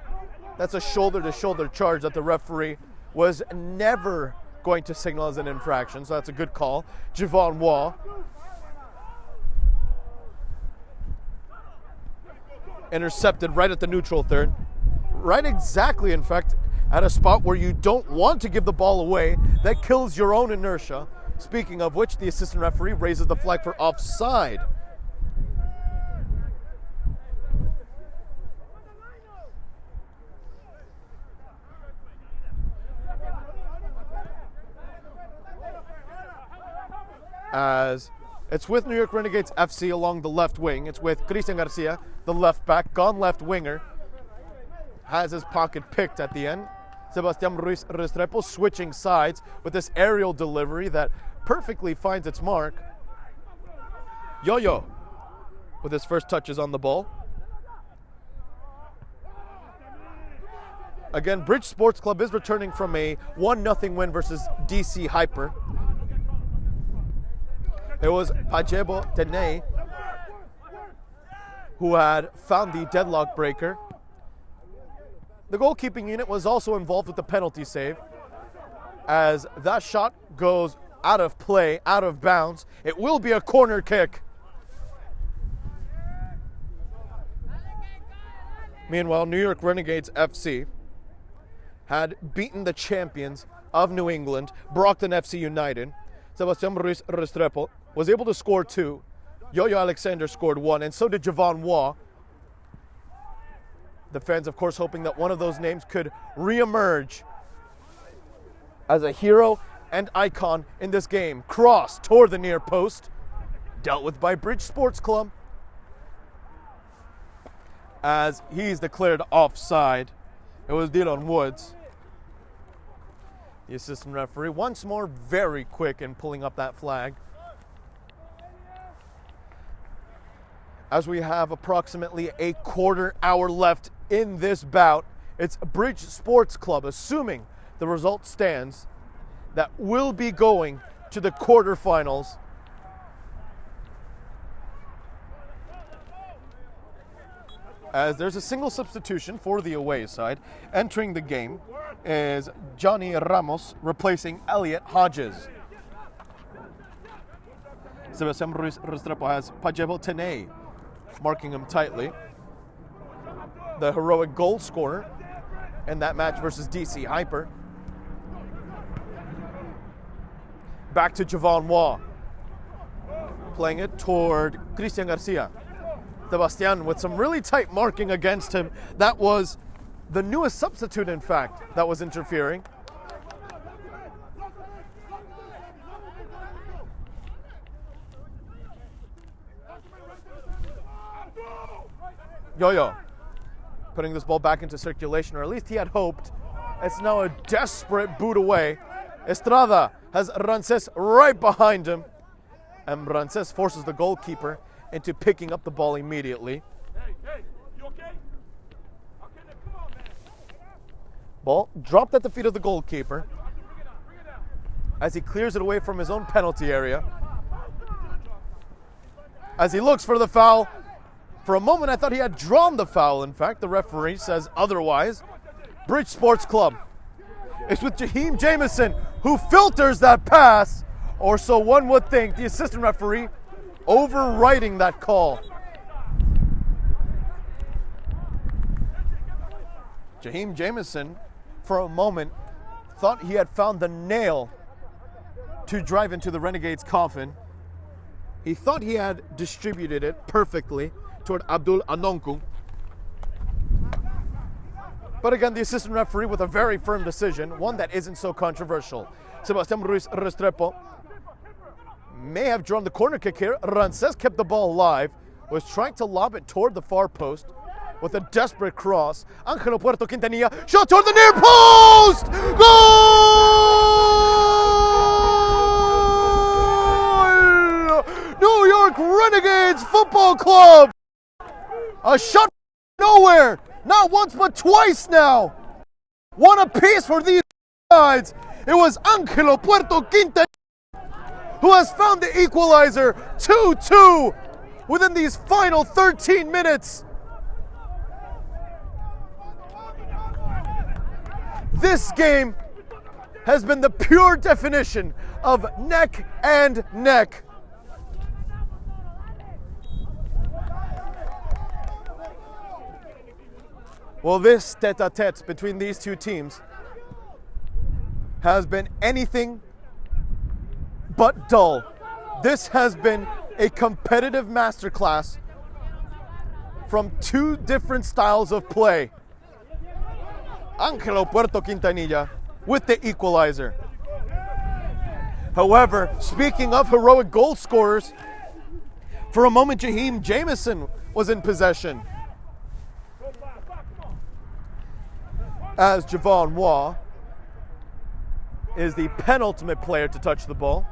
That's a shoulder-to-shoulder charge that the referee was never going to signal as an infraction, so that's a good call. Javon Waugh intercepted right at the neutral third. Right exactly, in fact, at a spot where you don't want to give the ball away. That kills your own inertia. Speaking of which, the assistant referee raises the flag for offside. As it's with New York Renegades FC along the left wing. It's with Cristian Garcia, the left back, gone left winger. Has his pocket picked at the end. Sebastian Ruiz Restrepo switching sides with this aerial delivery that perfectly finds its mark. Yo-Yo with his first touches on the ball. Again, Bridge Sports Club is returning from a 1-0 win versus DC Hyper. It was Pajebo Dene who had found the deadlock breaker. The goalkeeping unit was also involved with the penalty save, as that shot goes out of play, out of bounds. It will be a corner kick. Meanwhile, New York Renegades FC had beaten the champions of New England, Brockton FC United. Sebastian Ruiz Restrepo was able to score 2. Yo-Yo Alexander scored 1, and so did Javon Waugh. The fans, of course, hoping that one of those names could re-emerge as a hero and icon in this game. Cross toward the near post, dealt with by Bridge Sports Club, as he's declared offside. It was Dylan Woods, the assistant referee, once more very quick in pulling up that flag. As we have approximately a quarter hour left in this bout, it's Bridge Sports Club, assuming the result stands, that will be going to the quarterfinals. As there's a single substitution for the away side. Entering the game is Johnny Ramos replacing Elliot Hodges. Sebastian Ruiz Restrepo has Pajebo Tene marking him tightly. The heroic goal scorer in that match versus DC Hyper. Back to Javon Waugh, playing it toward Cristian Garcia. Sebastian with some really tight marking against him. That was the newest substitute, in fact, that was interfering. Yo-Yo putting this ball back into circulation, or at least he had hoped. It's now a desperate boot away. Estrada has Rances right behind him, and Rances forces the goalkeeper into picking up the ball immediately. Ball dropped at the feet of the goalkeeper as he clears it away from his own penalty area. As he looks for the foul, for a moment I thought he had drawn the foul. In fact, the referee says otherwise. Bridge Sports Club. It's with Jaheim Jameson, who filters that pass, or so one would think. The assistant referee overriding that call. Jaheim Jameson, for a moment, thought he had found the nail to drive into the Renegades' coffin. He thought he had distributed it perfectly toward Abdul Anonku. But again, the assistant referee with a very firm decision, one that isn't so controversial. Sebastian Ruiz Restrepo may have drawn the corner kick here. Rances kept the ball alive, was trying to lob it toward the far post with a desperate cross. Angelo Puerto Quintanilla, shot toward the near post! Goal! New York Renegades Football Club! A shot nowhere! Not once but twice now! One apiece for these sides. It was Angelo Puerto Quintanilla who has found the equalizer. 2-2 within these final 13 minutes. This game has been the pure definition of neck and neck. Well, this tete-a-tete between these two teams has been anything but dull. This has been a competitive masterclass from two different styles of play. Angelo Puerto Quintanilla with the equalizer. However, speaking of heroic goal scorers, for a moment Jaheim Jameson was in possession, as Javon Waugh is the penultimate player to touch the ball.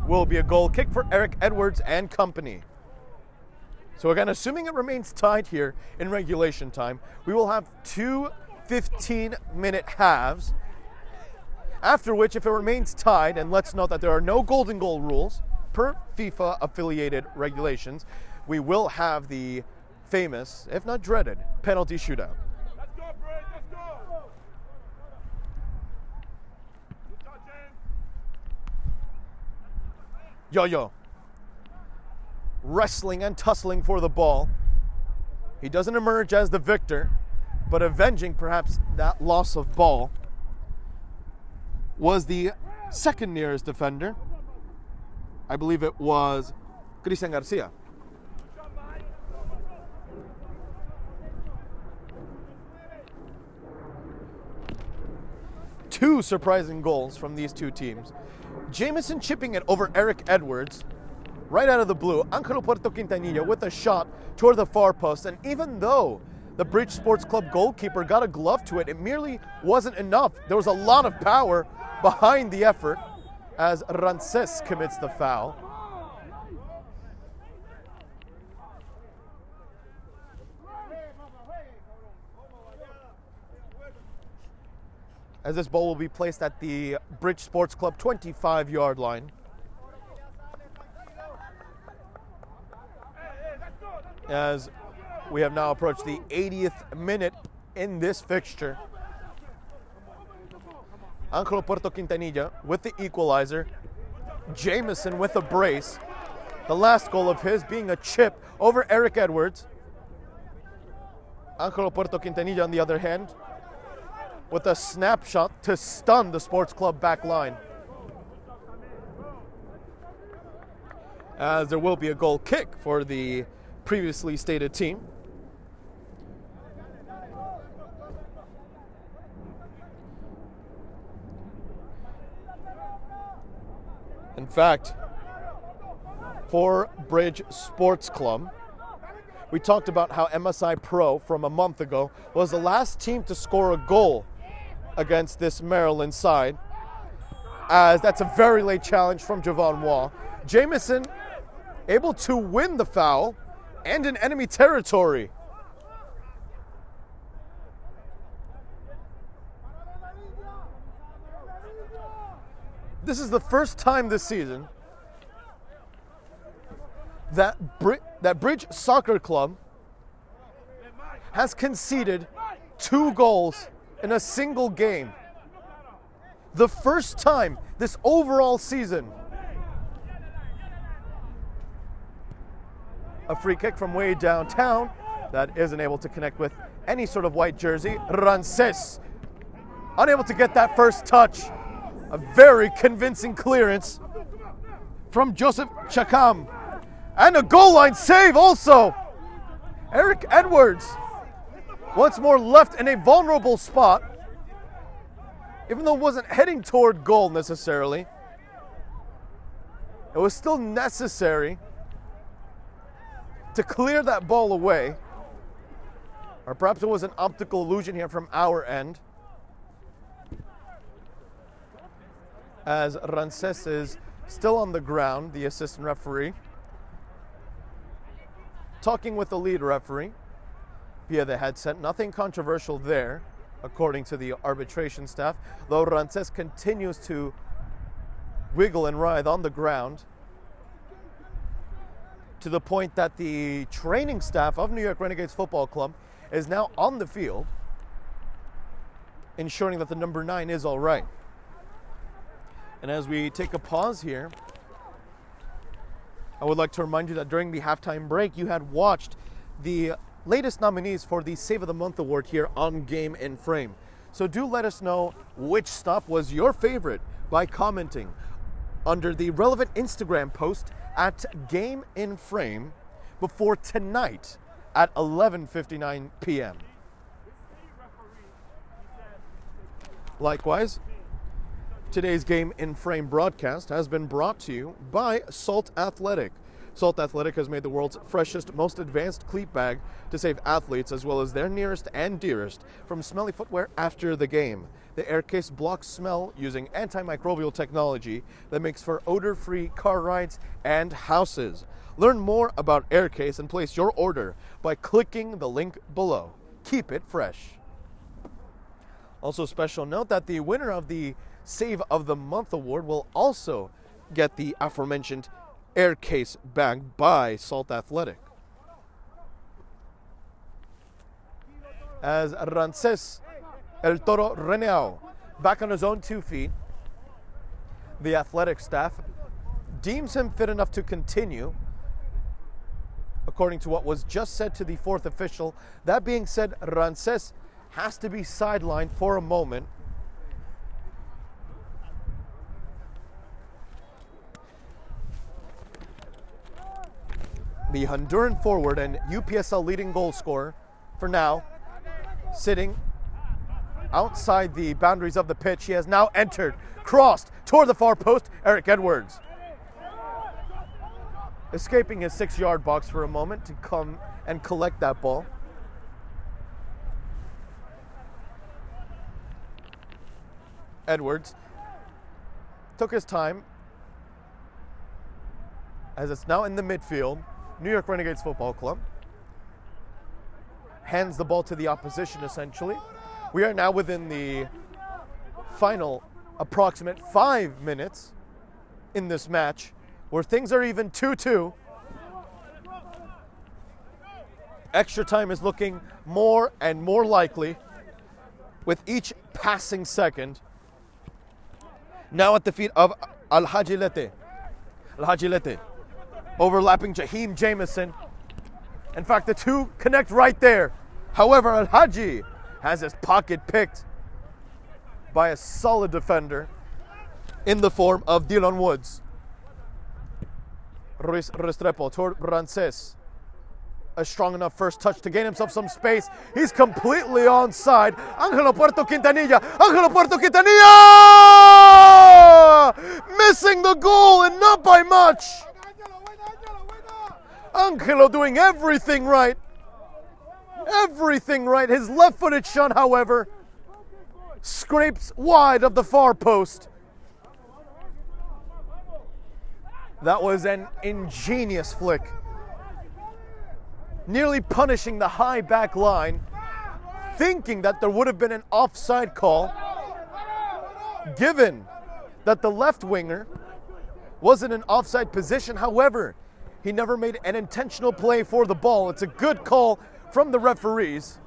Will be a goal kick for Eric Edwards and company. So again, assuming it remains tied here in regulation time, we will have two 15-minute halves, after which, if it remains tied, and let's note that there are no golden goal rules per FIFA-affiliated regulations, we will have the famous, if not dreaded, penalty shootout. Let's go, Bridge, let's go! Yo-Yo wrestling and tussling for the ball. He doesn't emerge as the victor, but avenging perhaps that loss of ball was the second nearest defender. I believe it was Cristian Garcia. Two surprising goals from these two teams. Jameson chipping it over Eric Edwards right out of the blue. Angelo Puerto Quintanilla with a shot toward the far post, and even though the Bridge Sports Club goalkeeper got a glove to it, it merely wasn't enough. There was a lot of power behind the effort as Rances commits the foul. As this ball will be placed at the Bridge Sports Club 25-yard line. As we have now approached the 80th minute in this fixture. Angelo Puerto Quintanilla with the equalizer. Jameson with a brace. The last goal of his being a chip over Eric Edwards. Angelo Puerto Quintanilla, on the other hand, with a snapshot to stun the Sports Club back line. As there will be a goal kick for the previously stated team. In fact, for Bridge Sports Club, We talked about how MSI Pro from a month ago was the last team to score a goal against this Maryland side, as that's a very late challenge from Javon Waugh. Jamison able to win the foul and in enemy territory. This is the first time this season that Bridge Soccer Club has conceded 2 goals in a single game. The first time this overall season. A free kick from way downtown that isn't able to connect with any sort of white jersey. Rances unable to get that first touch. A very convincing clearance from Joseph Chakam. And a goal line save also. Eric Edwards once more left in a vulnerable spot. Even though it wasn't heading toward goal necessarily, it was still necessary to clear that ball away. Or perhaps it was an optical illusion here from our end, as Rances is still on the ground, the assistant referee, talking with the lead referee via the headset. Nothing controversial there, according to the arbitration staff, though Rances continues to wiggle and writhe on the ground, to the point that the training staff of New York Renegades Football Club is now on the field, ensuring that the number 9 is all right. And as we take a pause here, I would like to remind you that during the halftime break, you had watched the latest nominees for the Save of the Month award here on Game in Frame. So do let us know which stop was your favorite by commenting under the relevant Instagram post at Game in Frame before tonight at 11:59 p.m. Likewise, today's Game in Frame broadcast has been brought to you by Salt Athletic. Salt Athletic has made the world's freshest, most advanced cleat bag to save athletes as well as their nearest and dearest from smelly footwear after the game. The air case blocks smell using antimicrobial technology that makes for odor-free car rides and houses. Learn more about air case and place your order by clicking the link below. Keep it fresh. Also, special note that the winner of the Save of the Month award will also get the aforementioned air case bag by Salt Athletic. As Rances El Toro Reneao back on his own 2 feet, the athletic staff deems him fit enough to continue, according to what was just said to the 4th official. That being said, Rances has to be sidelined for a moment. The Honduran forward and UPSL leading goal scorer, for now, sitting outside the boundaries of the pitch. He has now entered, crossed toward the far post, Eric Edwards. Escaping his 6-yard box for a moment to come and collect that ball. Edwards took his time, as it's now in the midfield. New York Renegades Football Club hands the ball to the opposition, essentially. We are now within the final approximate 5 minutes in this match, where things are even 2-2. Extra time is looking more and more likely with each passing second. Now at the feet of Al-Haji Lete. Al-Haji Lete overlapping Jaheim Jamison. In fact, the two connect right there. However, Al-Haji has his pocket picked by a solid defender in the form of Dylan Woods. Ruiz Restrepo toward Rances. A strong enough first touch to gain himself some space. He's completely onside. Ángelo Puerto Quintanilla. Ángelo Puerto Quintanilla! Missing the goal and not by much. Angelo doing everything right. Everything right. His left-footed shot, however, scrapes wide of the far post. That was an ingenious flick, nearly punishing the high back line, thinking that there would have been an offside call, given that the left winger was in an offside position. However, he never made an intentional play for the ball. It's a good call from the referees.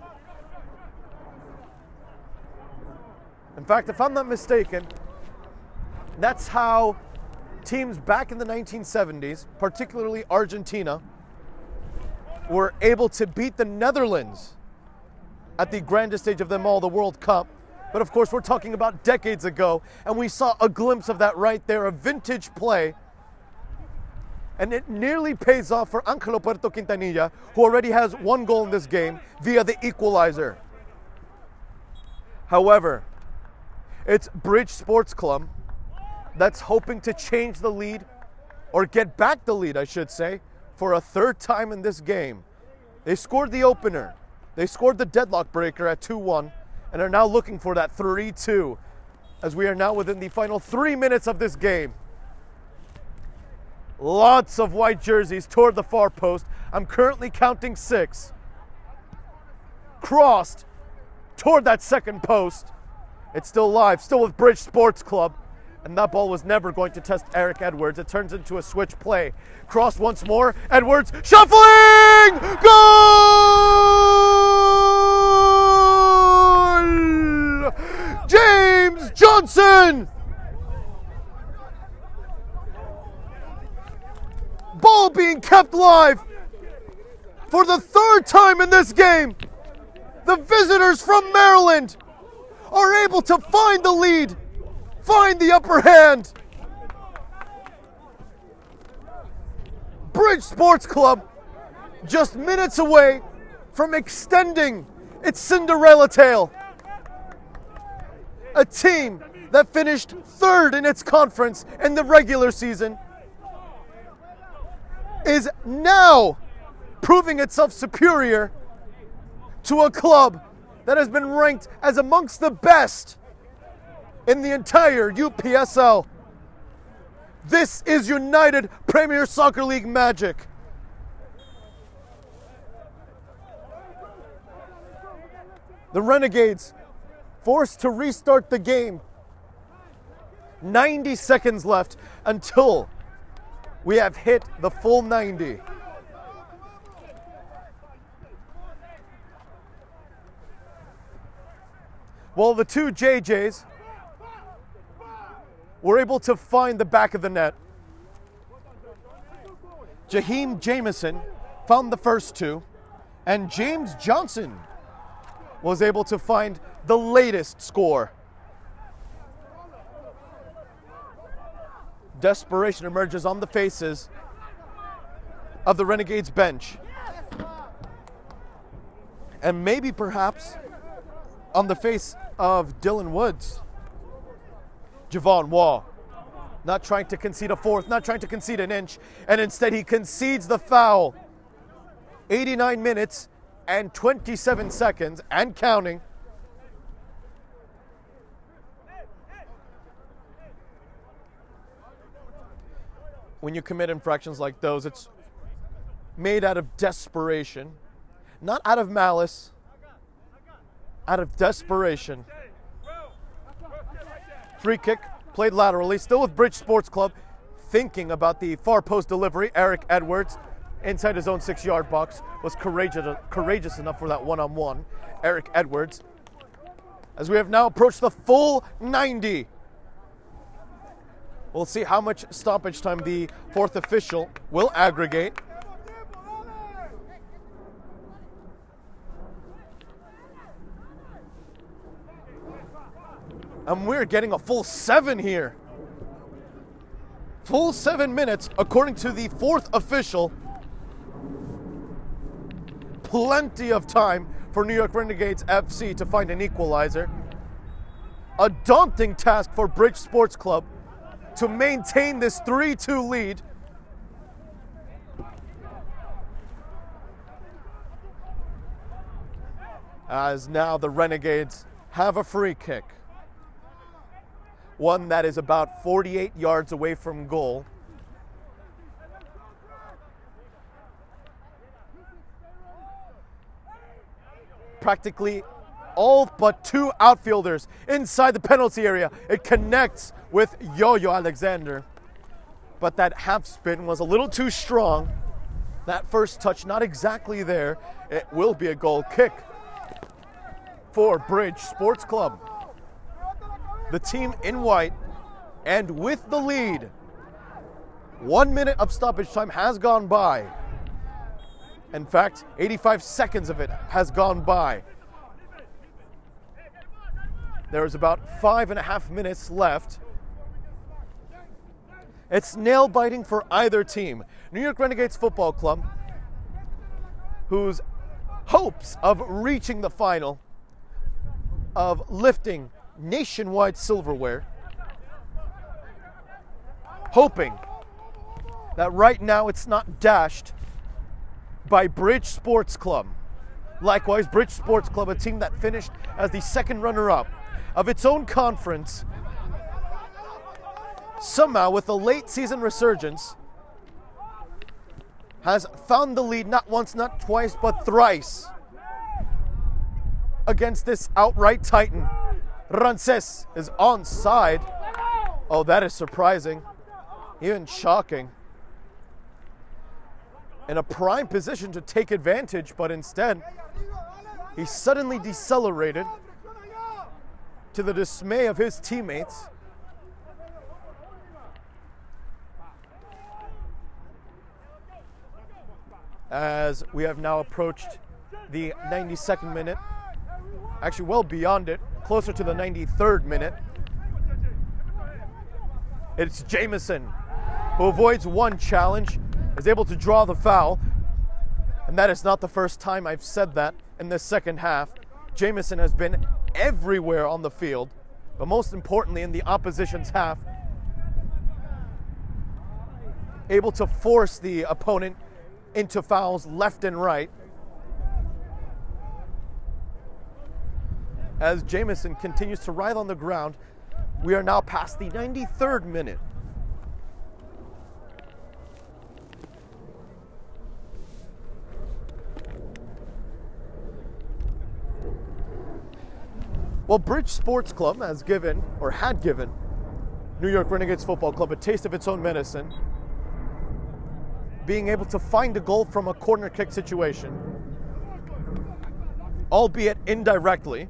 In fact, if I'm not mistaken, that's how teams back in the 1970s, particularly Argentina, were able to beat the Netherlands at the grandest stage of them all, the World Cup. But of course, we're talking about decades ago, and we saw a glimpse of that right there, a vintage play. And it nearly pays off for Angelo Puerto Quintanilla, who already has 1 goal in this game via the equalizer. However, it's Bridge Sports Club that's hoping to change the lead, or get back the lead, I should say, for a 3rd time in this game. They scored the opener. They scored the deadlock breaker at 2-1, and are now looking for that 3-2, as we are now within the final 3 minutes of this game. Lots of white jerseys toward the far post. I'm currently counting 6. Crossed toward that second post. It's still live, still with Bridge Sports Club. And that ball was never going to test Eric Edwards. It turns into a switch play. Cross once more. Edwards shuffling! Goal! James Johnson! Ball being kept live for the 3rd time in this game. The visitors from Maryland are able to find the lead, find the upper hand. Bridge Sports Club just minutes away from extending its Cinderella tale. A team that finished 3rd in its conference in the regular season is now proving itself superior to a club that has been ranked as amongst the best in the entire UPSL. This is United Premier Soccer League magic. The Renegades forced to restart the game. 90 seconds left until we have hit the full 90. Well, the two JJs were able to find the back of the net. Jaheim Jameson found the first 2, and James Johnson was able to find the latest score. Desperation emerges on the faces of the Renegades bench. And maybe perhaps on the face of Dylan Woods. Javon Waugh, not trying to concede a 4th, not trying to concede an inch, and instead he concedes the foul. 89 minutes and 27 seconds and counting. When you commit infractions like those, it's made out of desperation, not out of malice, out of desperation. Free kick played laterally, still with Bridge Sports Club, thinking about the far post delivery. Eric Edwards, inside his own 6-yard box, was courageous enough for that one-on-one. Eric Edwards, as we have now approached the full 90. We'll see how much stoppage time the 4th official will aggregate. And we're getting a full 7 here. Full 7 minutes, according to the 4th official. Plenty of time for New York Renegades FC to find an equalizer. A daunting task for Bridge Sports Club to maintain this 3-2 lead. as now the Renegades have a free kick. One that is about 48 yards away from goal. Practically all but two outfielders inside the penalty area. It connects with Yo-Yo Alexander, but that half spin was a little too strong. That first touch not exactly there. It will be a goal kick for Bridge Sports Club. The team in white and with the lead. 1 minute of stoppage time has gone by. In fact, 85 seconds of it has gone by. There is about 5.5 minutes left. It's nail-biting for either team. New York Renegades Football Club, whose hopes of reaching the final, of lifting nationwide silverware, hoping that right now it's not dashed by Bridge Sports Club. Likewise, Bridge Sports Club, a team that finished as the second runner-up of its own conference, somehow with a late season resurgence, has found the lead not once, not twice, but thrice against this outright titan. Rances is onside. Oh, that is surprising, even shocking. In a prime position to take advantage, but instead, he suddenly decelerated to the dismay of his teammates. As we have now approached the 92nd minute, actually well beyond it, closer to the 93rd minute. It's Jameson who avoids one challenge, is able to draw the foul, and that is not the first time I've said that in this second half. Jameson has been everywhere on the field, but most importantly in the opposition's half, able to force the opponent into fouls left and right. As Jameson continues to writhe on the ground, we are now past the 93rd minute. Well, Bridge Sports Club has given, or had given, New York Renegades Football Club a taste of its own medicine, being able to find a goal from a corner kick situation, albeit indirectly.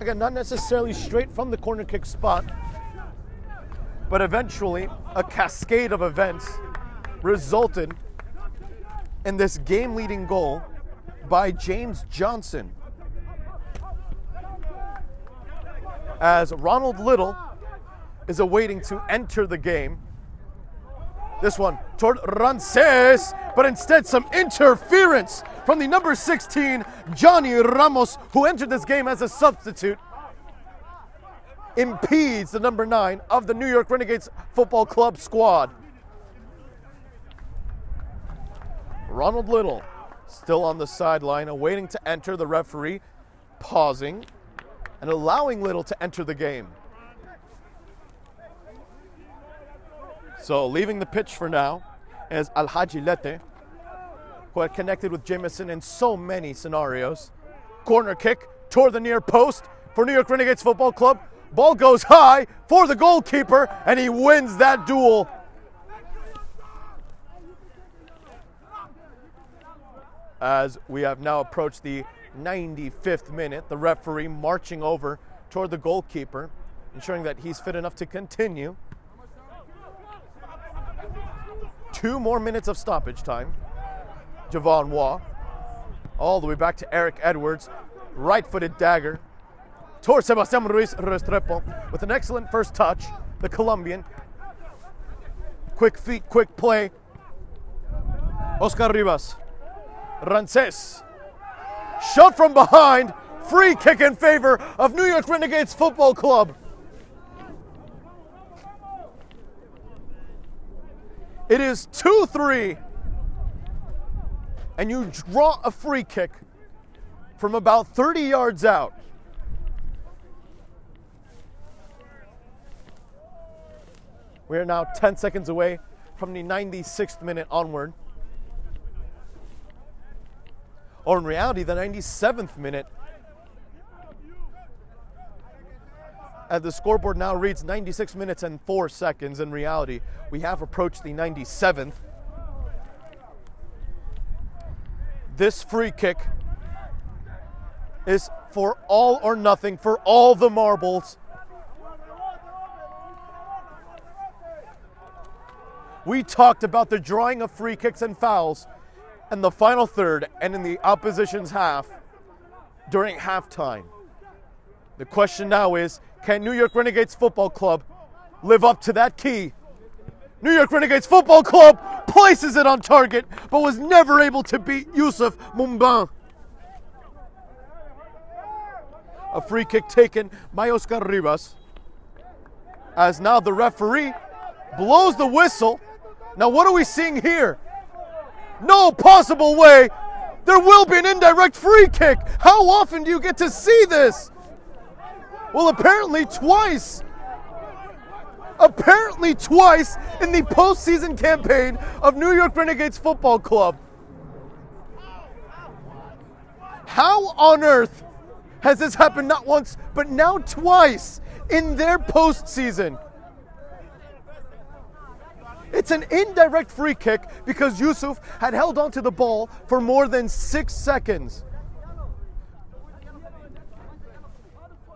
Again, not necessarily straight from the corner kick spot, but eventually a cascade of events resulted in this game-leading goal by James Johnson. As Ronald Little is awaiting to enter the game. This one toward Rances, but instead some interference from the number 16, Johnny Ramos, who entered this game as a substitute, impedes the number 9 of the New York Renegades Football Club squad. Ronald Little still on the sideline, awaiting to enter. The referee pausing and allowing Little to enter the game. So leaving the pitch for now is Alhaji Lete, who had connected with Jameson in so many scenarios. Corner kick toward the near post for New York Renegades Football Club. Ball goes high for the goalkeeper, and he wins that duel. As we have now approached the 95th minute, the referee marching over toward the goalkeeper, ensuring that he's fit enough to continue. 2 more minutes of stoppage time. Javon Waugh, all the way back to Eric Edwards, right-footed dagger towards Sebastian Ruiz Restrepo with an excellent first touch. The Colombian, quick feet, quick play. Oscar Rivas, Rances, shot from behind, free kick in favor of New York Renegades Football Club. It is 2-3, and you draw a free kick from about 30 yards out. We are now 10 seconds away from the 96th minute onward. Or in reality, the 97th minute. As the scoreboard now reads 96 minutes and 4 seconds. In reality, we have approached the 97th. This free kick is for all or nothing, for all the marbles. We talked about the drawing of free kicks and fouls in the final third and in the opposition's half during halftime. The question now is, can New York Renegades Football Club live up to that key? New York Renegades Football Club places it on target, but was never able to beat Yusuf Mumban. A free kick taken by Oscar Rivas. As now the referee blows the whistle. Now what are we seeing here? No possible way. There will be an indirect free kick. How often do you get to see this? Well, apparently twice. Apparently twice in the postseason campaign of New York Renegades Football Club. How on earth has this happened not once, but now twice in their postseason? It's an indirect free kick because Yusuf had held onto the ball for more than 6 seconds.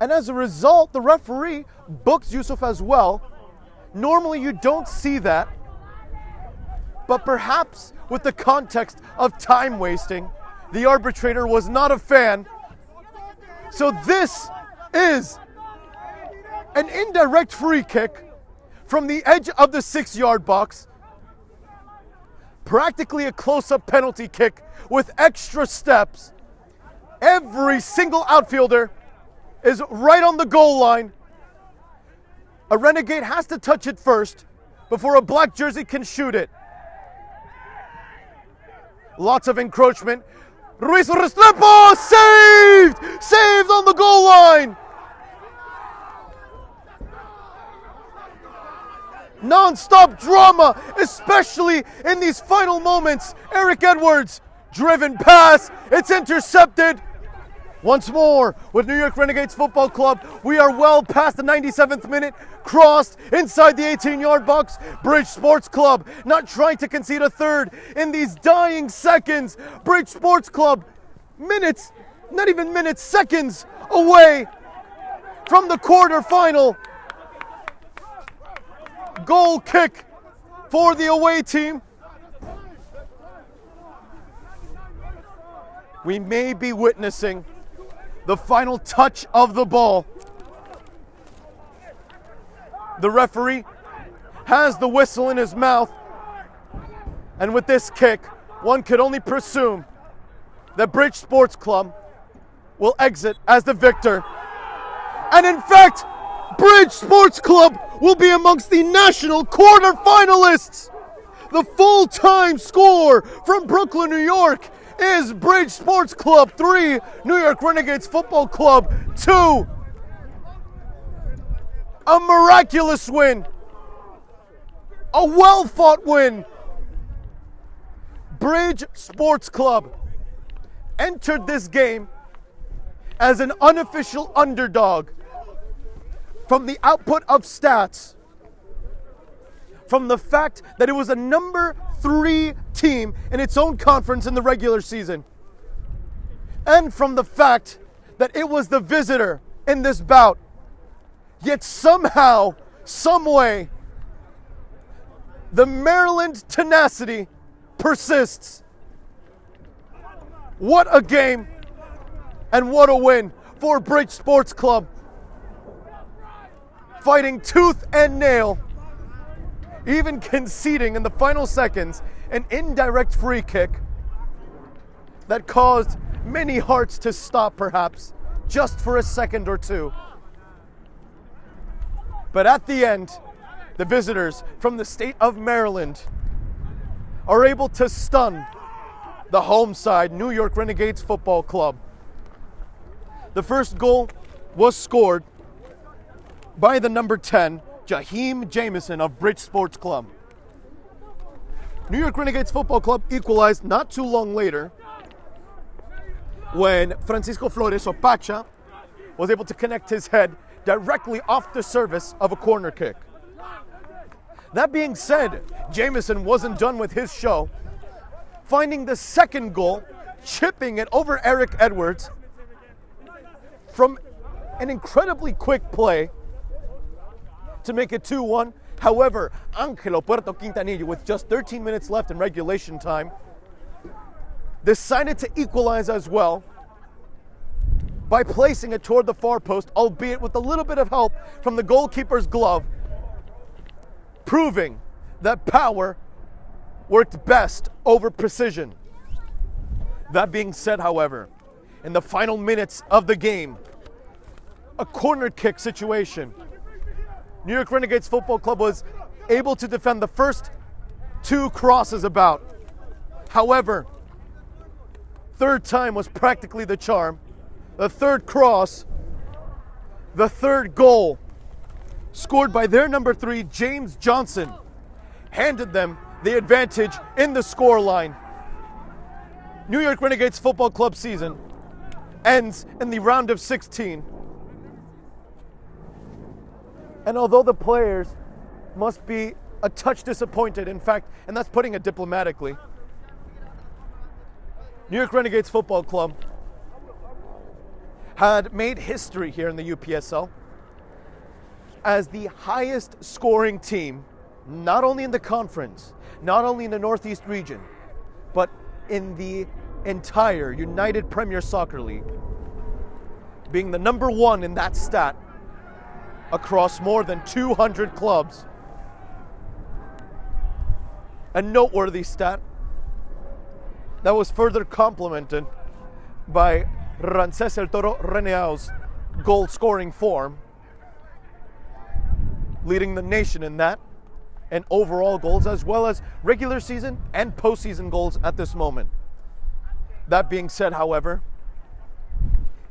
And as a result, the referee books Yusuf as well. Normally you don't see that, but perhaps with the context of time wasting, the arbitrator was not a fan. So this is an indirect free kick from the edge of the 6-yard box. Practically a close-up penalty kick with extra steps. Every single outfielder is right on the goal line. A Renegade has to touch it first before a black jersey can shoot it. Lots of encroachment. Ruiz Restrepo saved! Saved on the goal line! Non-stop drama, especially in these final moments. Eric Edwards, driven pass, it's intercepted. Once more, with New York Renegades Football Club, we are well past the 97th minute, crossed inside the 18-yard box. Bridge Sports Club not trying to concede a third in these dying seconds. Bridge Sports Club, minutes, not even minutes, seconds away from the quarterfinal. Goal kick for the away team. We may be witnessing the final touch of the ball. The referee has the whistle in his mouth, and with this kick, one could only presume that Bridge Sports Club will exit as the victor. And in fact, Bridge Sports Club will be amongst the national quarterfinalists. The full-time score from Brooklyn, New York is Bridge Sports Club 3, New York Renegades Football Club 2. A miraculous win. A well-fought win. Bridge Sports Club entered this game as an unofficial underdog. From the output of stats, from the fact that it was a number 3 team in its own conference in the regular season, and from the fact that it was the visitor in this bout, yet somehow, some way, the Maryland tenacity persists. What a game and what a win for Bridge Sports Club. Fighting tooth and nail, even conceding in the final seconds an indirect free kick that caused many hearts to stop, perhaps, just for a second or two. But at the end, the visitors from the state of Maryland are able to stun the home side, New York Renegades Football Club. The first goal was scored by the number 10, Jaheim Jameson of Bridge Sports Club. New York Renegades Football Club equalized not too long later when Francisco Flores Opacha was able to connect his head directly off the service of a corner kick. That being said, Jameson wasn't done with his show, finding the second goal, chipping it over Eric Edwards from an incredibly quick play to make it 2-1. However, Angelo Puerto Quintanillo, with just 13 minutes left in regulation time, decided to equalize as well by placing it toward the far post, albeit with a little bit of help from the goalkeeper's glove, proving that power worked best over precision. That being said, however, in the final minutes of the game, a corner kick situation, New York Renegades Football Club was able to defend the first two crosses about. However, third time was practically the charm. The third cross, the third goal, scored by their number 3, James Johnson, handed them the advantage in the scoreline. New York Renegades Football Club season ends in the round of 16. And although the players must be a touch disappointed, in fact, and that's putting it diplomatically, New York Renegades Football Club had made history here in the UPSL as the highest scoring team, not only in the conference, not only in the Northeast region, but in the entire United Premier Soccer League, being the number 1 in that stat across more than 200 clubs. A noteworthy stat that was further complemented by Ramses El Toro Reneau's goal-scoring form, leading the nation in that, and overall goals, as well as regular season and postseason goals at this moment. That being said, however,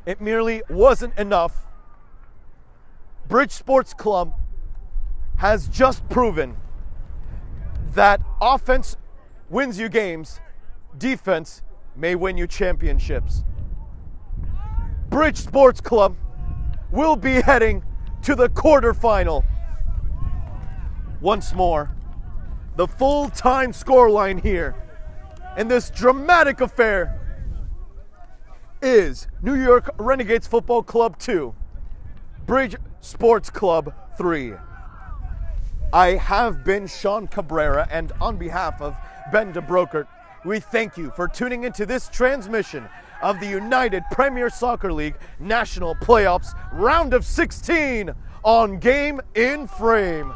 it merely wasn't enough. Bridge Sports Club has just proven that offense wins you games, defense may win you championships. Bridge Sports Club will be heading to the quarterfinal. Once more, the full-time scoreline here in this dramatic affair is New York Renegades Football Club 2, Bridge Sports Club 3. I have been Sean Cabrera, and on behalf of Ben DeBrokert, we thank you for tuning into this transmission of the United Premier Soccer League National Playoffs Round of 16 on Game in Frame.